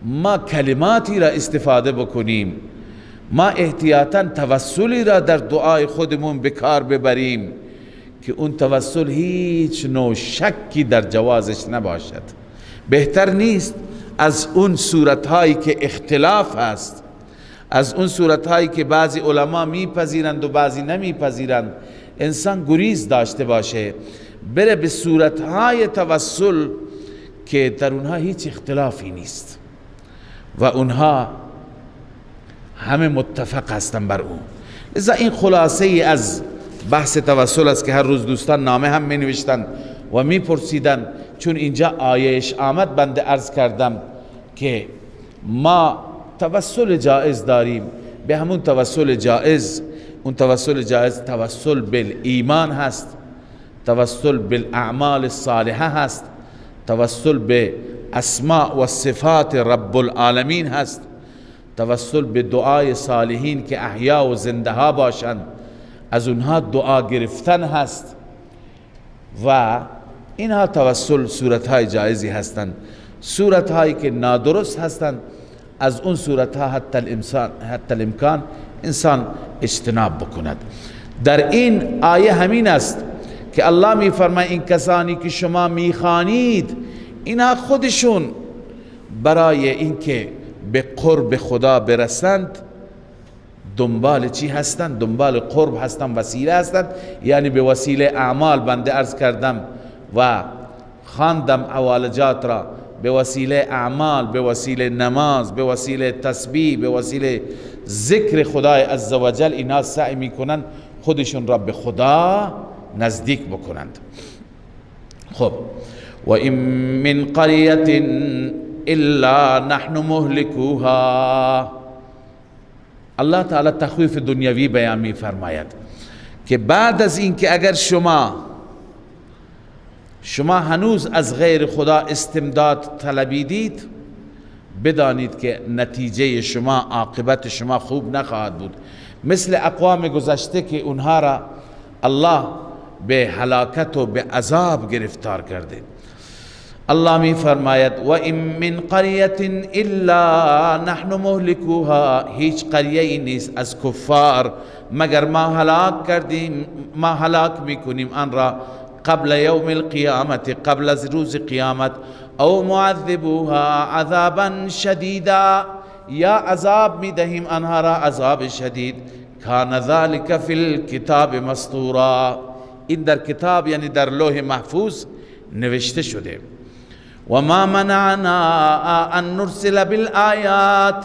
[SPEAKER 3] ما کلماتی را استفاده بکنیم، ما احتیاطاً توسلی را در دعای خودمون به کار ببریم که اون توسل هیچ نوع شکی در جوازش نباشد. بهتر نیست از اون صورتهایی که اختلاف هست، از اون صورتهایی که بعضی علما میپذیرند و بعضی نمیپذیرند، انسان گریز داشته باشه، بره به صورتهای توسل که در اونها هیچ اختلافی نیست و اونها همه متفق هستن بر اون. لذا این خلاصه ای از بحث توسل است که هر روز دوستان نامه هم می نوشتن و می پرسیدن. چون اینجا آیهش آمد بنده عرض کردم که ما توسل جائز داریم، به همون توسل جائز، اون توسل جائز توسل بالایمان هست، توسل بالاعمال الصالحه هست، توسل به اسماء و صفات رب العالمین هست، توسل به دعای صالحین که احیا و زنده ها باشند از اونها دعا گرفتن هست و اینها توسل صورتهای جایزی هستند. صورتهایی که نادرست هستند از اون صورتها حتی الامکان انسان اجتناب بکند. در این آیه همین است که الله می فرماید این کسانی که شما می خوانید اینها خودشون برای اینکه به قرب خدا برسند دنبال چی هستند؟ دنبال قرب هستند، وسیله هستند. یعنی به وسیله اعمال بنده عرض کردم و خواندم اوالجات را به وسیله اعمال، به وسیله نماز، به وسیله تسبیح، به وسیله ذکر خدای عزوجل اینا سعی میکنند خودشون را به خدا نزدیک بکنند. خب و این من قریة الا نحن مهلكوها، الله تعالی تخویف دنیوی بیان می فرماید که بعد از این که اگر شما هنوز از غیر خدا استمداد طلبیدید، بدانید که نتیجه شما، عاقبت شما خوب نخواهد بود. مثل اقوام گذشته که اونها را الله به هلاکت و به عذاب گرفتار کرده. الله می فرماید و این من قریة الا نحن مهلكوها، هیچ قریه ای نیست از کفار مگر ما هلاک کردیم، ما هلاک میکنیم آن را قبل یوم القیامت، قبل از روز قیامت، او معذبوها عذابا شدیدا، یا عذاب میدهیم آنها را عذاب شدید. کان ذلك فی الکتاب مسطورا، این در کتاب یعنی در لوح محفوظ نوشته شده. و ما منعنا ان نرسل بالآیات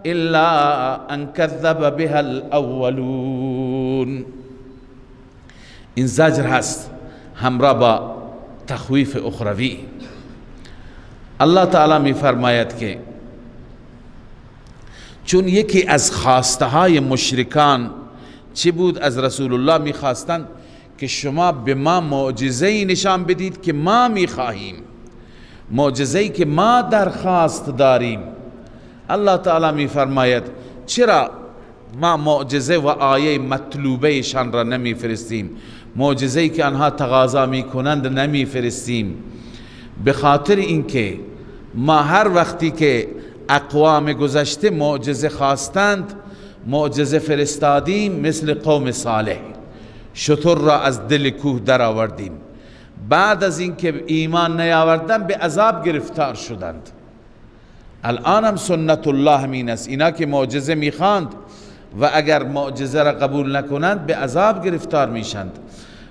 [SPEAKER 3] الا ان کذب بها الاولون. این زجر هست همراه با تخویف اخروی. الله تعالی می فرماید که چون یکی از خواسته های مشرکان چی بود؟ از رسول الله می خواستند که شما به ما معجزه‌ای نشان بدید که ما می خواهیم، معجزه‌ای که ما درخواست داریم. الله تعالی می فرماید چرا ما معجزه و آیه مطلوبه شان را نمی فرستیم، معجزه‌ای که آنها تقاضا می کنند نمی فرستیم؟ به خاطر اینکه ما هر وقتی که اقوام گذشته معجزه خواستند معجزه فرستادیم. مثل قوم صالح، شتر را از دل کوه در آوردیم، بعد از اینکه ایمان نیاوردن به عذاب گرفتار شدند. الان هم سنت الله همین است، اینا که معجزه میخواند و اگر معجزه را قبول نکنند به عذاب گرفتار میشند.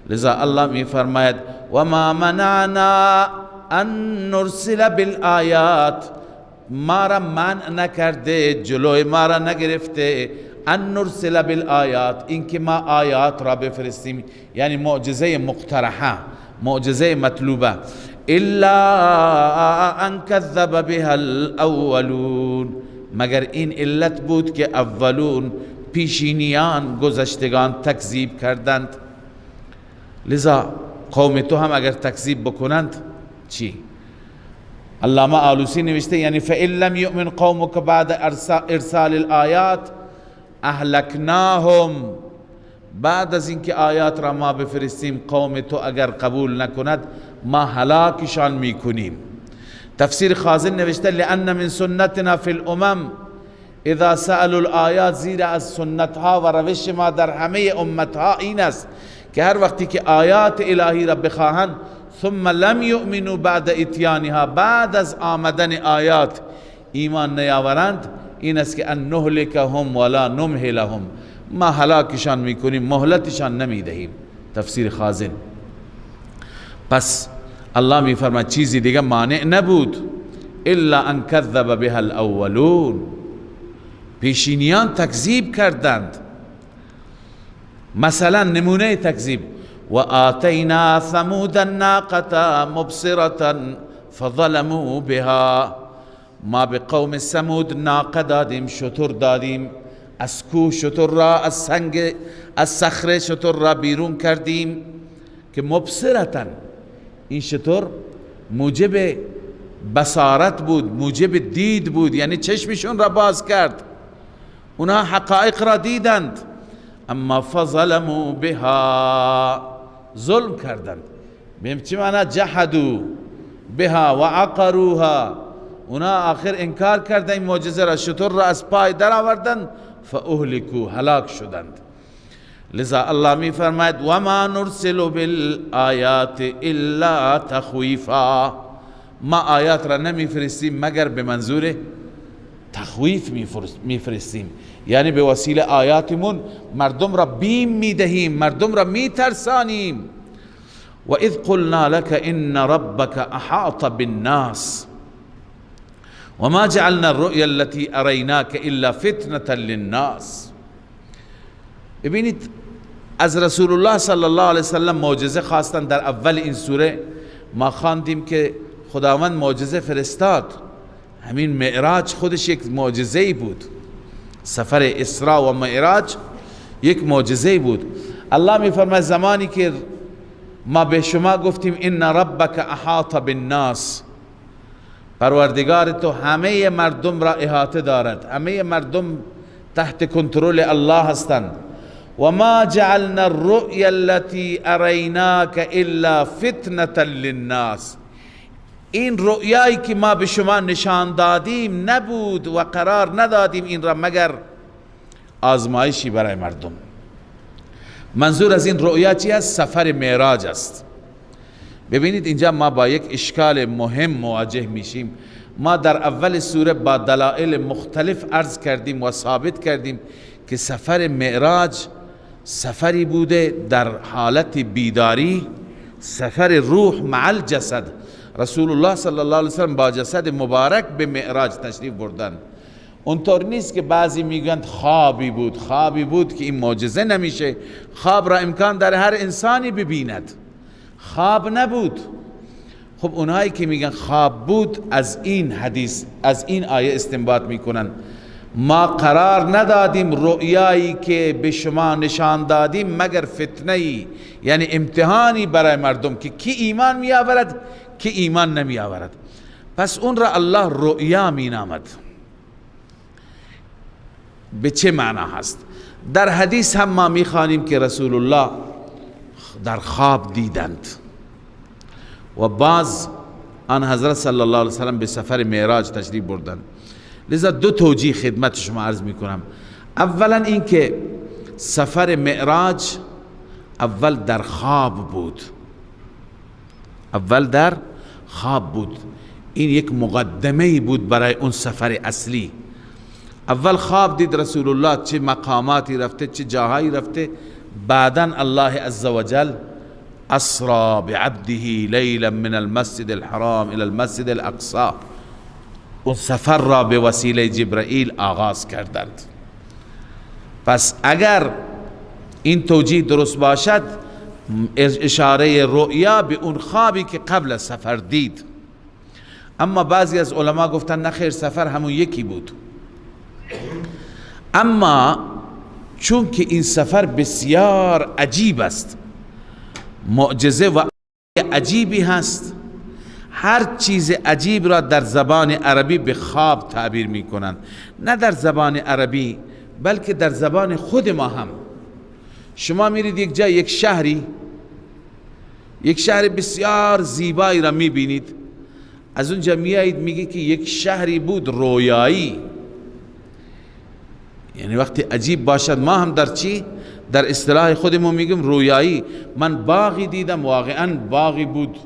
[SPEAKER 3] لذا الله میفرماید و ما منعنا ان نرسل بالآیات، ما را منع نکرده، جلوی ما را نگرفته، ان نرسل بالآیات، اینکه ما آیات را بفرستیم، یعنی معجزه مقترحه، معجزه مطلوبه، الا ان کذب بها الاولون، مگر این علت بود که اولون، پیشینیان، گذشتگان تکذیب کردند. لذا قوم تو هم اگر تکذیب بکنند چی؟ علامه آلوسی نوشته یعنی فإن لم یؤمن قومک بعد ارسال الآیات اهلکناهم، بعد از اینکه آیات را ما بفرستیم قوم تو اگر قبول نکند ما هلاکشان میکنیم. تفسیر خازن نوشته لأن من سنتنا فی الامم اذا سألوا الآیات، زیرا از سنت ها و روش ما در همه امت ها این است که هر وقتی که آیات الهی را بخواهند ثم لم یؤمنوا بعد اتیانها، بعد از آمدن آیات ایمان نیاورند، این است که ان نهلکهم ولا نمهلهم، ما هلاکشان میکنیم مهلتشان نمیدهیم. تفسیر خازن. پس الله میفرماید چیزی دیگه مانع نبود الا ان کذب بها الاولون، پیشینیان تکذیب کردند. مثلا نمونه تکذیب، و آتینا ثمود الناقة مبصرة فظلموا بها، ما به قوم ثمود ناقه دادیم، شتر دادیم، از کوه شتر را، از سنگ، از صخره شتر را بیرون کردیم که مبصرتن، این شتر موجب بصارت بود، موجب دید بود، یعنی چشمشون را باز کرد، اونها حقایق را دیدند. اما فظلموا بها، ظلم کردند. بهم چی معنی؟ جحدوا بها و عقروها، اونا آخر انکار کردند این معجزه را، شتر را از پای در آوردند، فاهلکوا، هلاک شدند. لذا الله می فرماید و ما نرسل بالآیات الا تخویفا، ما آیات را نمی فرستیم مگر به منظور تخویف می فرستیم، یعنی به وسیله آیاتمون مردم را بیم می دهیم، مردم را می ترسانیم. و اذ قلنا لك ان ربك احاط بالناس، و ما جعلنا الرؤیا التي اریناک الا فتنة للناس. ببینید از رسول الله صلی الله علیه وسلم معجزه خواستن. در اول این سوره ما خواندیم که خداوند معجزه فرستاد. همین معراج خودش یک معجزه بود. سفر اسراء و معراج یک معجزه بود. الله میفرماید زمانی که ما به شما گفتیم ان ربک احاط بالناس، پروردگار تو همه مردم را احاطه دارد، همه مردم تحت کنترل الله هستند. و ما جعلنا الرؤیا التي اریناک الا فتنة للناس، این رؤیایی که ما به شما نشان دادیم نبود و قرار ندادیم این را مگر آزمایشی برای مردم. منظور از این رؤیا چی است؟ سفر معراج است. ببینید اینجا ما با یک اشکال مهم مواجه میشیم. ما در اول سوره با دلائل مختلف عرض کردیم و ثابت کردیم که سفر معراج سفری بوده در حالت بیداری، سفر روح مع الجسد. رسول الله صلی الله علیه وسلم با جسد مبارک به معراج تشریف بردن. اونطور نیست که بعضی میگویند خوابی بود که این معجزه نمیشه. خواب را امکان در هر انسانی ببیند، خواب نبود. خب اونهایی که میگن خواب بود از این حدیث، از این آیه استنباط میکنن ما قرار ندادیم رؤیایی که به شما نشان دادیم مگر فتنه‌ای، یعنی امتحانی برای مردم که کی ایمان می آورد کی ایمان نمی آورد. پس اون را الله رؤیا می نامد. به چه معنا هست؟ در حدیث هم ما می خوانیم که رسول الله در خواب دیدند و بعض آن حضرت صلی الله علیه وسلم به سفر معراج تشریف بردند. لذا دو توجیه خدمت شما عرض می کنم. اولا این که سفر معراج اول در خواب بود، این یک مقدمه بود برای اون سفر اصلی. اول خواب دید رسول الله، چه مقاماتی رفته، چه جاهایی رفته. بعداً الله عزوجل اسرا بعبده لیلا من المسجد الحرام الى المسجد الاقصی، اون سفر را به وسیله جبرائیل آغاز کردند. پس اگر این توجیه درست باشد اشاره رؤیا به اون خوابی که قبل از سفر دید. اما بعضی از علما گفتن نخیر، سفر همون یکی بود. اما چون که این سفر بسیار عجیب است، معجزه و عجیبی هست، هر چیز عجیب را در زبان عربی به خواب تعبیر می کنند. نه در زبان عربی بلکه در زبان خود ما هم. شما میرید یک جای، یک شهر بسیار زیبایی را می بینید، از اونجا میایید میگی که یک شهری بود رویایی. یعنی وقتی عجیب باشد ما هم در اصطلاح خودمون میگیم رویایی. من باغی دیدم، واقعا باغی بود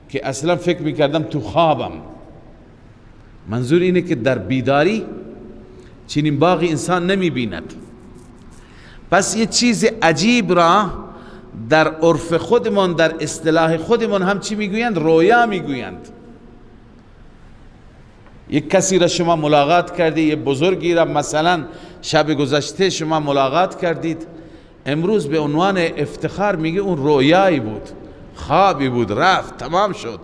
[SPEAKER 3] که اصلا فکر میکردم تو خوابم. منظور اینه که در بیداری چنین باغی انسان نمیبیند. پس یه چیز عجیب را در عرف خودمون، در اصطلاح خودمون هم چی میگویند؟ رویا میگویند. یک کسی را شما ملاقات کردید، یه بزرگی را مثلا شب گذشته شما ملاقات کردید، امروز به عنوان افتخار میگه اون رویایی بود، خوابی بود، رفت، تمام شد.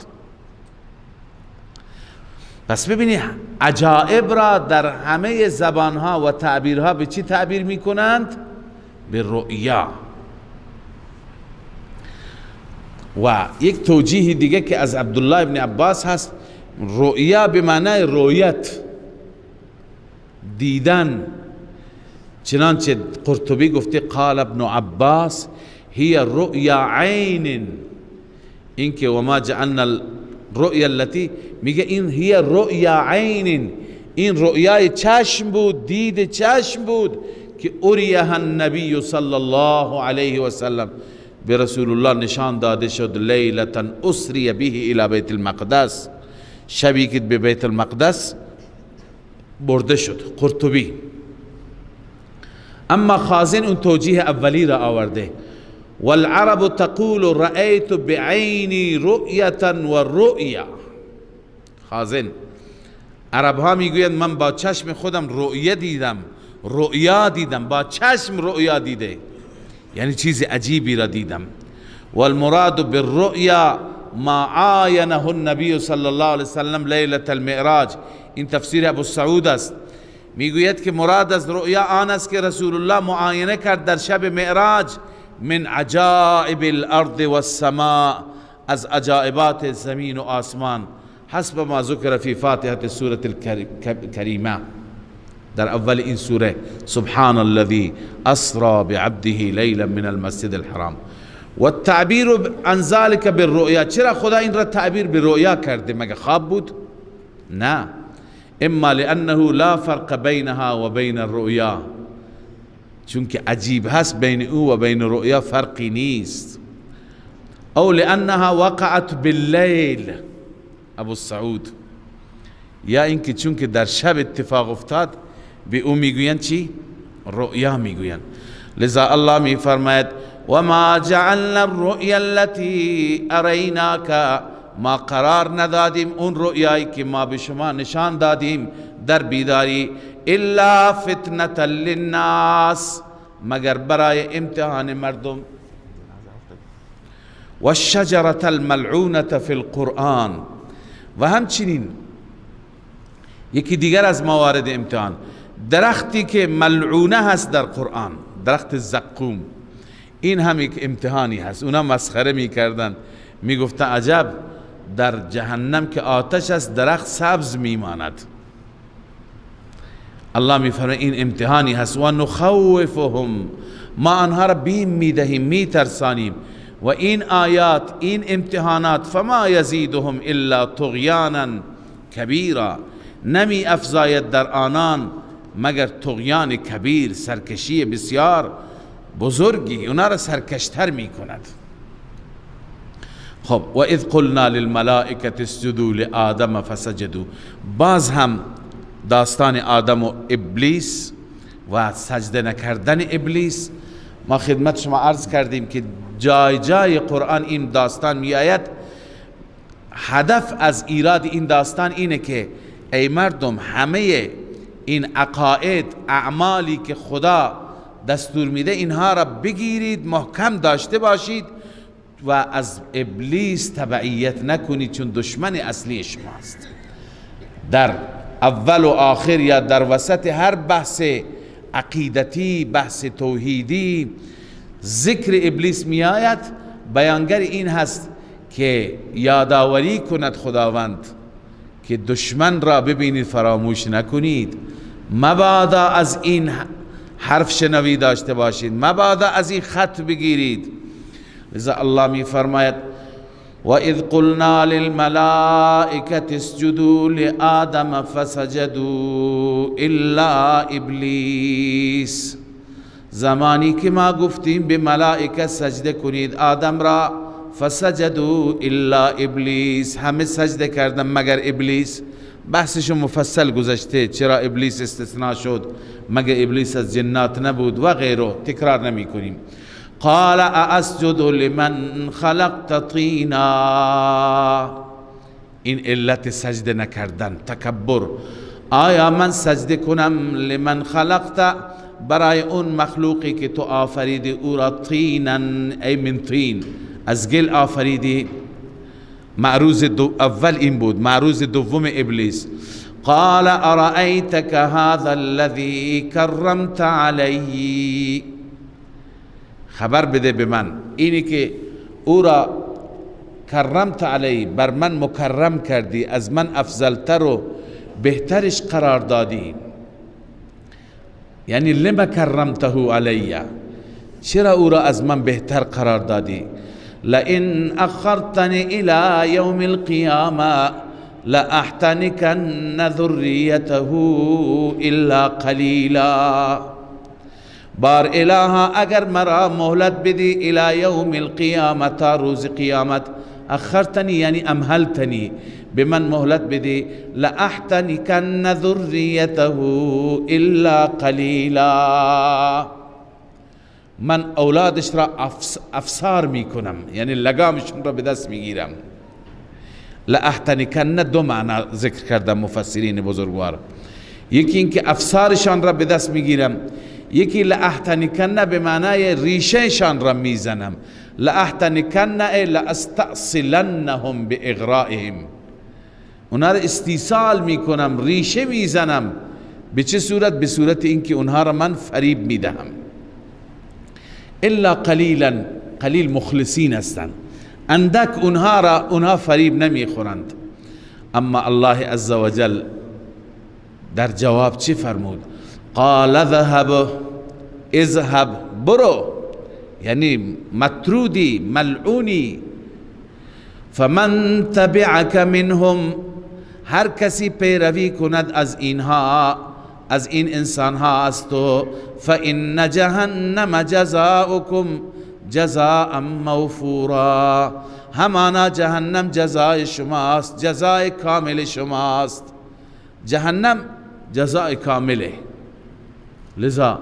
[SPEAKER 3] پس ببینید عجائب را در همه زبانها و تعبیرها به چی تعبیر میکنند؟ به رؤیا. و یک توجیه دیگه که از عبدالله ابن عباس هست، رؤیا به معنای رؤیت، دیدن. چنانچه قرطبی گفته قال ابن عباس هی رؤیا عین، این که و ما جعلنا الرؤیا التي، میگه این هی رؤیا عین، این رؤیای چشم بود، دید چشم بود که اریها النبی صلی الله علیه و سلم، به رسول الله نشان داده شد لیلتا اسری به الی بیت المقدس، شبی که به بیت المقدس برده شد. قرطبی. اما خازن اون توجیه اولی را آورده، والعرب تقول رأیت بعینی رؤیتا و رؤیا. خازن عرب ها میگویند من با چشم خودم رؤیا دیدم، با چشم رؤیا دیده، یعنی چیز عجیبی را دیدم. والمراد بالرؤیا ما عاینه النبی صلی الله علیه وسلم لیلة المعراج. این تفسیر ابو سعود است. میگوید که مراد از رؤیا آن است که رسول الله معاینه کرد در شب معراج من عجائب الارض والسماء، از عجائبات زمین و آسمان، حسب ما ذکر فی فاتحه سوره الکریمه، در اول این سوره سبحان الذي اسرى بعبده لیلا من المسجد الحرام. و التعبیر عن ذلك بالرؤیا، چرا خدا این را تعبیر به رؤیا کرده؟ مگه خواب بود؟ نه، اما لانه لا فرق بینها و بین الرؤیا، چون که عجیب هست بین او و بین رؤیا فرقی نیست. او لانها وقعت باللیل، ابو سعود، یا اینکه چون که در شب اتفاق افتاد به او میگویند چی؟ رؤیا میگویند. لذا الله میفرماید و ما جعلنا الرؤیا التي اریناک، ما قرار ندادیم اون رؤیایی که ما به شما نشان دادیم در بیداری، الا فتنة للناس، مگر برای امتحان مردم. و الشجرة الملعونة فی القرآن، و همچنین یکی دیگر از موارد امتحان، درختی که ملعونه هست در قرآن، درخت زقوم، این هم یک امتحانی هست. اونا مسخره میکردن، میگفتن عجب در جهنم که آتش است درخت سبز میماند. الله میفرماید این امتحانی هست. و نخوفهم، ما آنها را بیم میدهیم، میترسانیم. و این آیات، این امتحانات، فما یزیدهم الا طغیانا کبیرا، نمی افزاید در آنان مگر طغیان کبیر، سرکشی بسیار بزرگی، اونا را سرکشتر می کند. خب و اذ قلنا للملائکه اسجدوا لآدم فسجدوا، باز هم داستان آدم و ابلیس و سجده نکردن ابلیس. ما خدمت شما عرض کردیم که جای جای قرآن این داستان می آید. هدف از ایراد این داستان اینه که ای مردم، همه این عقاید، اعمالی که خدا دستور میده اینها را بگیرید، محکم داشته باشید و از ابلیس تبعیت نکنید، چون دشمن اصلی شماست. در اول و آخر یا در وسط هر بحث عقیدتی، بحث توحیدی، ذکر ابلیس می آید. بیانگر این هست که یادآوری کند خداوند که دشمن را ببینید، فراموش نکنید، مبادا از این حرف شنوی داشته باشید، مبادا از این خط بگیرید. لذا الله می فرماید و اذ قلنا للملائکة اسجدوا لآدم فسجدوا الا ابلیس، زمانی که ما گفتیم به ملائکه سجده کنید آدم را، فسجدوا الا ابلیس، همه سجده کردن مگر ابلیس. بحثشو مفصل گذشته، چرا ابلیس استثناء شد، مگر ابلیس از جنات نبود و غیره، تکرار نمی کنیم. قال ااسجد لمن خلقت طینا، این علت سجده نکردن، تکبر. آیا من سجده کنم لمن خلقت، برای اون مخلوقی که تو آفریدی او را، طینا ای من طین، از گل آفریدی. معروض اول این بود، معروض دوم ابلیس. قال ارأیتک هذا الذی کرمت علی، خبر بده به من، اینی که او را کرمت علی، بر من مکرم کردی، از من افضلتر و بهترش قرار دادی. یعنی لما کرمته علی، چرا او را از من بهتر قرار دادی؟ لئن اخرتنی الى یوم القیامه لاحتنکن ذریته الا قلیلا، بار الها اگر مرا مهلت بدی الی یوم القیامه، تا روز قیامت، اخرتنی یعنی امهلتنی، به من مهلت بدی، لاحتنکن ذریته الا قلیلا، من اولادش را افسار می کنم، یعنی لگامشون را به دست می گیرم. لأحتنکن دو معنی ذکر کردم مفسرین بزرگوار. یکی اینکه افسارشان را به دست میگیرم، یکی لأحتنکن به معنای ریشهشان را میزنم. لأحتنکن ای لأستأصلنهم بإغرائهم، اونها را استیصال میکنم، ریشه میزنم. به چه صورت؟ به صورت اینکه اونها را من فریب میدهم. الا قلیلا، قلیل مخلصین هستند، اندک اونها فریب نمیخورند. اما الله عزوجل در جواب چی فرمود؟ قال اذهب برو، یعنی مطرودی، ملعونی. فمن تبعک منهم، هر کسی پیروی کند از اینها، از این انسان ها است تو، فإن جهنم جزاؤکم جزاء موفورا، همانا جهنم جزای شماست، جزای کامل شماست. جهنم جزای کامله، لذا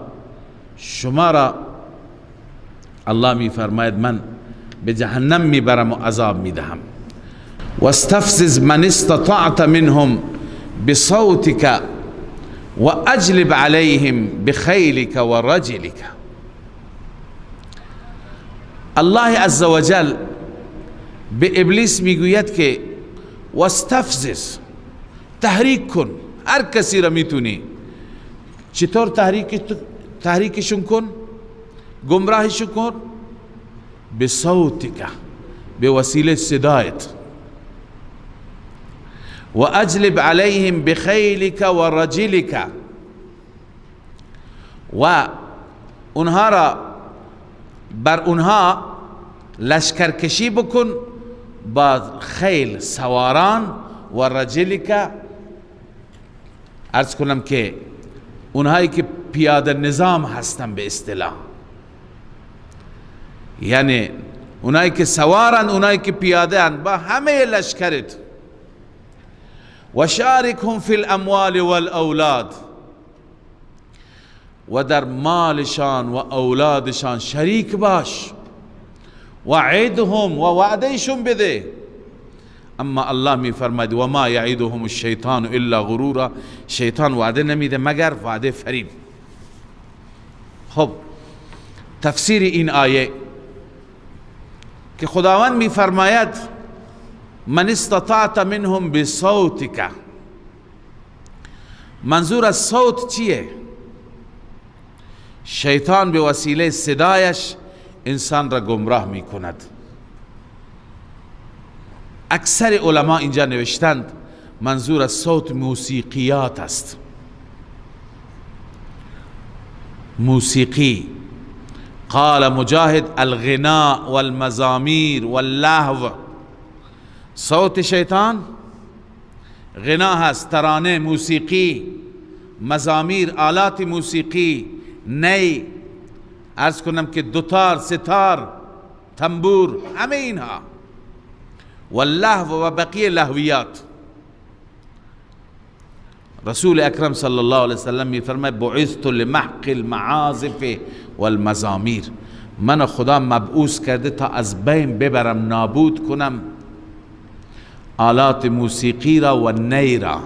[SPEAKER 3] شما را الله می فرماید من به جهنم میبرم و عذاب میدهم. واستفزز من استطعت منهم بصوتك واجلب عليهم بخيلك ورجلك. الله عزوجل به ابلیس میگوید که واستفزز، تحریک کن، هر کسی را میتونی. چطور تحریکشون کن؟ گمراهشون کن. به صوتک، به وسیله صدایت. و اجلب علیهم بخیلک و رجلک، و اونها را بر اونها لشکرکشی بکن با خیل سواران، و رجلک عرض کنم که اونهایی که پیاده نظام هستن به اصطلاح، یعنی اونایی که سوارن، اونایی که پیاده اند، با همه لشکرت. و شارکهم فی الاموال والاولاد، و در مالشان و اولادشان شریک باش. وعدهم، و وعدهشون بده. اما الله می فرماید و ما یعیدهم الشیطان الا غرورا، شیطان وعده نمیده مگر وعده فریب. خب تفسیر این آیه که خداوند می فرماید من استطعت منهم بصوتک، منظور از صوت چیه؟ شیطان به وسیله صدایش انسان را گمراه می کند. اکثر علما اینجا نوشتند منظور از صوت موسیقیات است. موسیقی، قال مجاهد الغناء والمزامیر واللهو. صوت شیطان غنا هست، ترانه، موسیقی، مزامیر، آلات موسیقی، نی، عرض کنم که دوتار، ستار، تنبور، همه اینها، واللهو و بقیه لهویات. رسول اکرم صلی الله علیه وسلم می فرماید بعثت لمحق المعازف والمزامیر، من خدا مبعوث کرده تا از بین ببرم، نابود کنم آلات موسیقی را و نی را.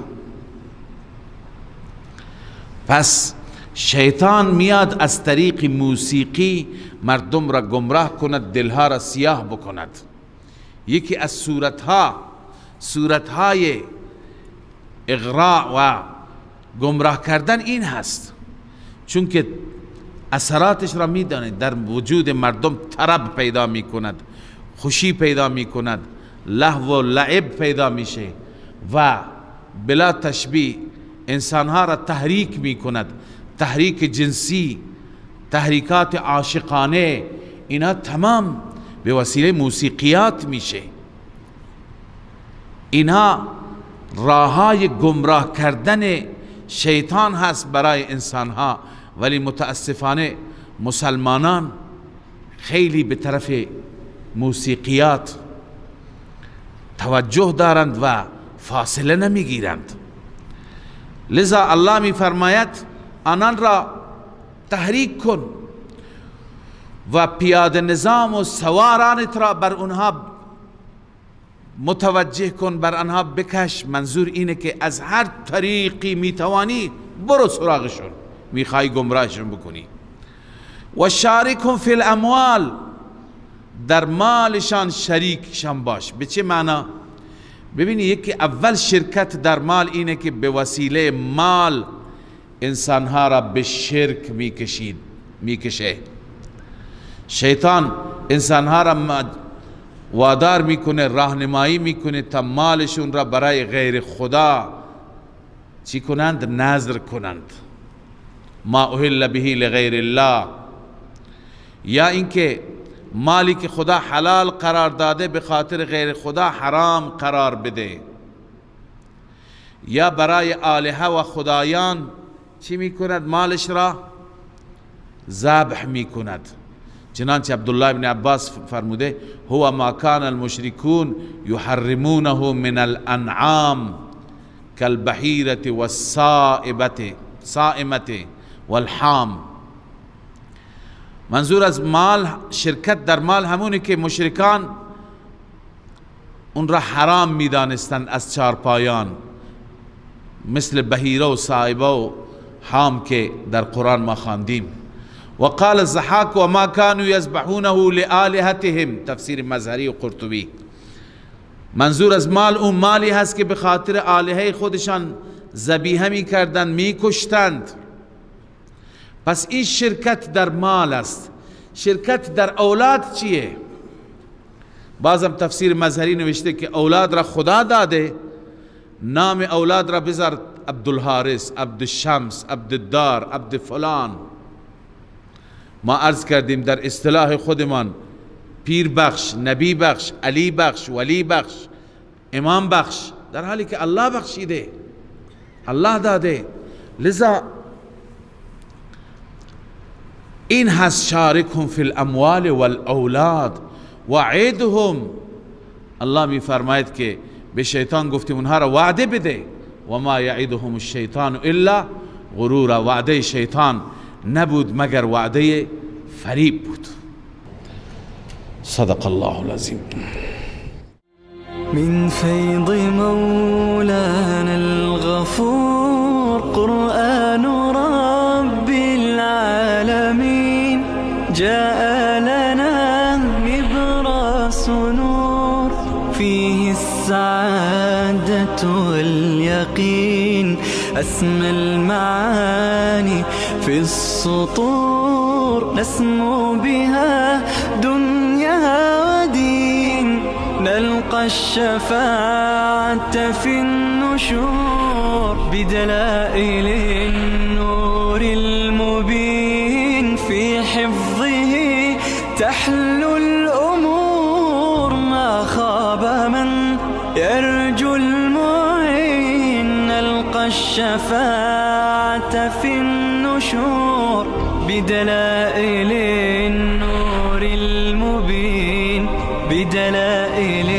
[SPEAKER 3] پس شیطان میاد از طریق موسیقی مردم را گمراه کند، دلها را سیاه بکند. یکی از صورتهای اغراء و گمراه کردن این هست، چون که اثراتش را میدانید، در وجود مردم طرب پیدا میکند، خوشی پیدا میکند، لهو و لعب پیدا میشه و بلا تشبیه انسانها را تحریک میکند. تحریک جنسی، تحریکات عاشقانه، اینا تمام به وسیله موسیقیات میشه. اینها راههای گمراه کردن شیطان هست برای انسانها، ولی متاسفانه مسلمانان خیلی به طرف موسیقیات توجه دارند و فاصله نمیگیرند. لذا الله می فرماید آنان را تحریک کن و پیاده نظام و سوارانت را بر اونها متوجه کن، بر آنها بکش. منظور اینه که از هر طریقی میتوانی برو سراغشون، میخوای گمراهشون بکنی. و شارکهم فی الاموال، در مالشان شریکشان باش. به چه معنا؟ ببینی یکی اول شرکت در مال اینه که به وسیله مال انسانها را به شرک میکشه. شیطان انسانها را وادار میکنه، راهنمایی میکنه تا مالشون را برای غیر خدا چی کنند؟ نذر کنند. ما اهل به لغیر الله. یا اینکه مالی که خدا حلال قرار داده به خاطر غیر خدا حرام قرار بده. یا برای آلهه و خدایان چی میکند؟ مالش را ذبح میکند. چنانچه عبدالله ابن عباس فرموده هو ما کان المشرکون یحرمونه من الانعام کالبحیرة والصائمة والحام. منظور از مال، شرکت در مال همونه که مشرکان اون را حرام میدانستند از چارپایان، مثل بحیره و صائبه و حام که در قرآن ما خواندیم. و قال الضحاک و ما كانوا یذبحونه لآلهتهم، تفسیر مظهری و قرطبی. منظور از مال اون مالی هست که به خاطر آلهه خودشان ذبیحه میکردند، میکشتند. پس این شرکت در مال است. شرکت در اولاد چیه؟ بعضم تفسیر مظهری نوشته که اولاد را خدا داده، نام اولاد را بذار عبدالحارث، عبدالشمس، عبدالدار، عبد فلان. ما عرض کردیم در اصطلاح خودمان پیر بخش، نبی بخش، علی بخش، ولی بخش، امام بخش، در حالی که الله بخشیده، الله داده. لذا این هست شارکهم فی الاموال والاولاد وعدهم. الله می فرماید که به شیطان گفتیم اونها را وعده بده. و ما یعدهم الشیطان الا غرورا. وعده شیطان نبود مگر وعده فریب بود. صدق الله العظیم.
[SPEAKER 1] من فيض مولانا الغفور قرآن رب العالمين جاء لنا نبراس نور فيه السعادة واليقين أسمى المعاني في السطور نسمو بها دنيا ودين نلقى الشفاعة في النشور بدلائل النور المبين في حفظه تحلو الأمور ما خاب من يرجو المعين نلقى الشفاعة في النشور بدلائل النور المبين بدلائل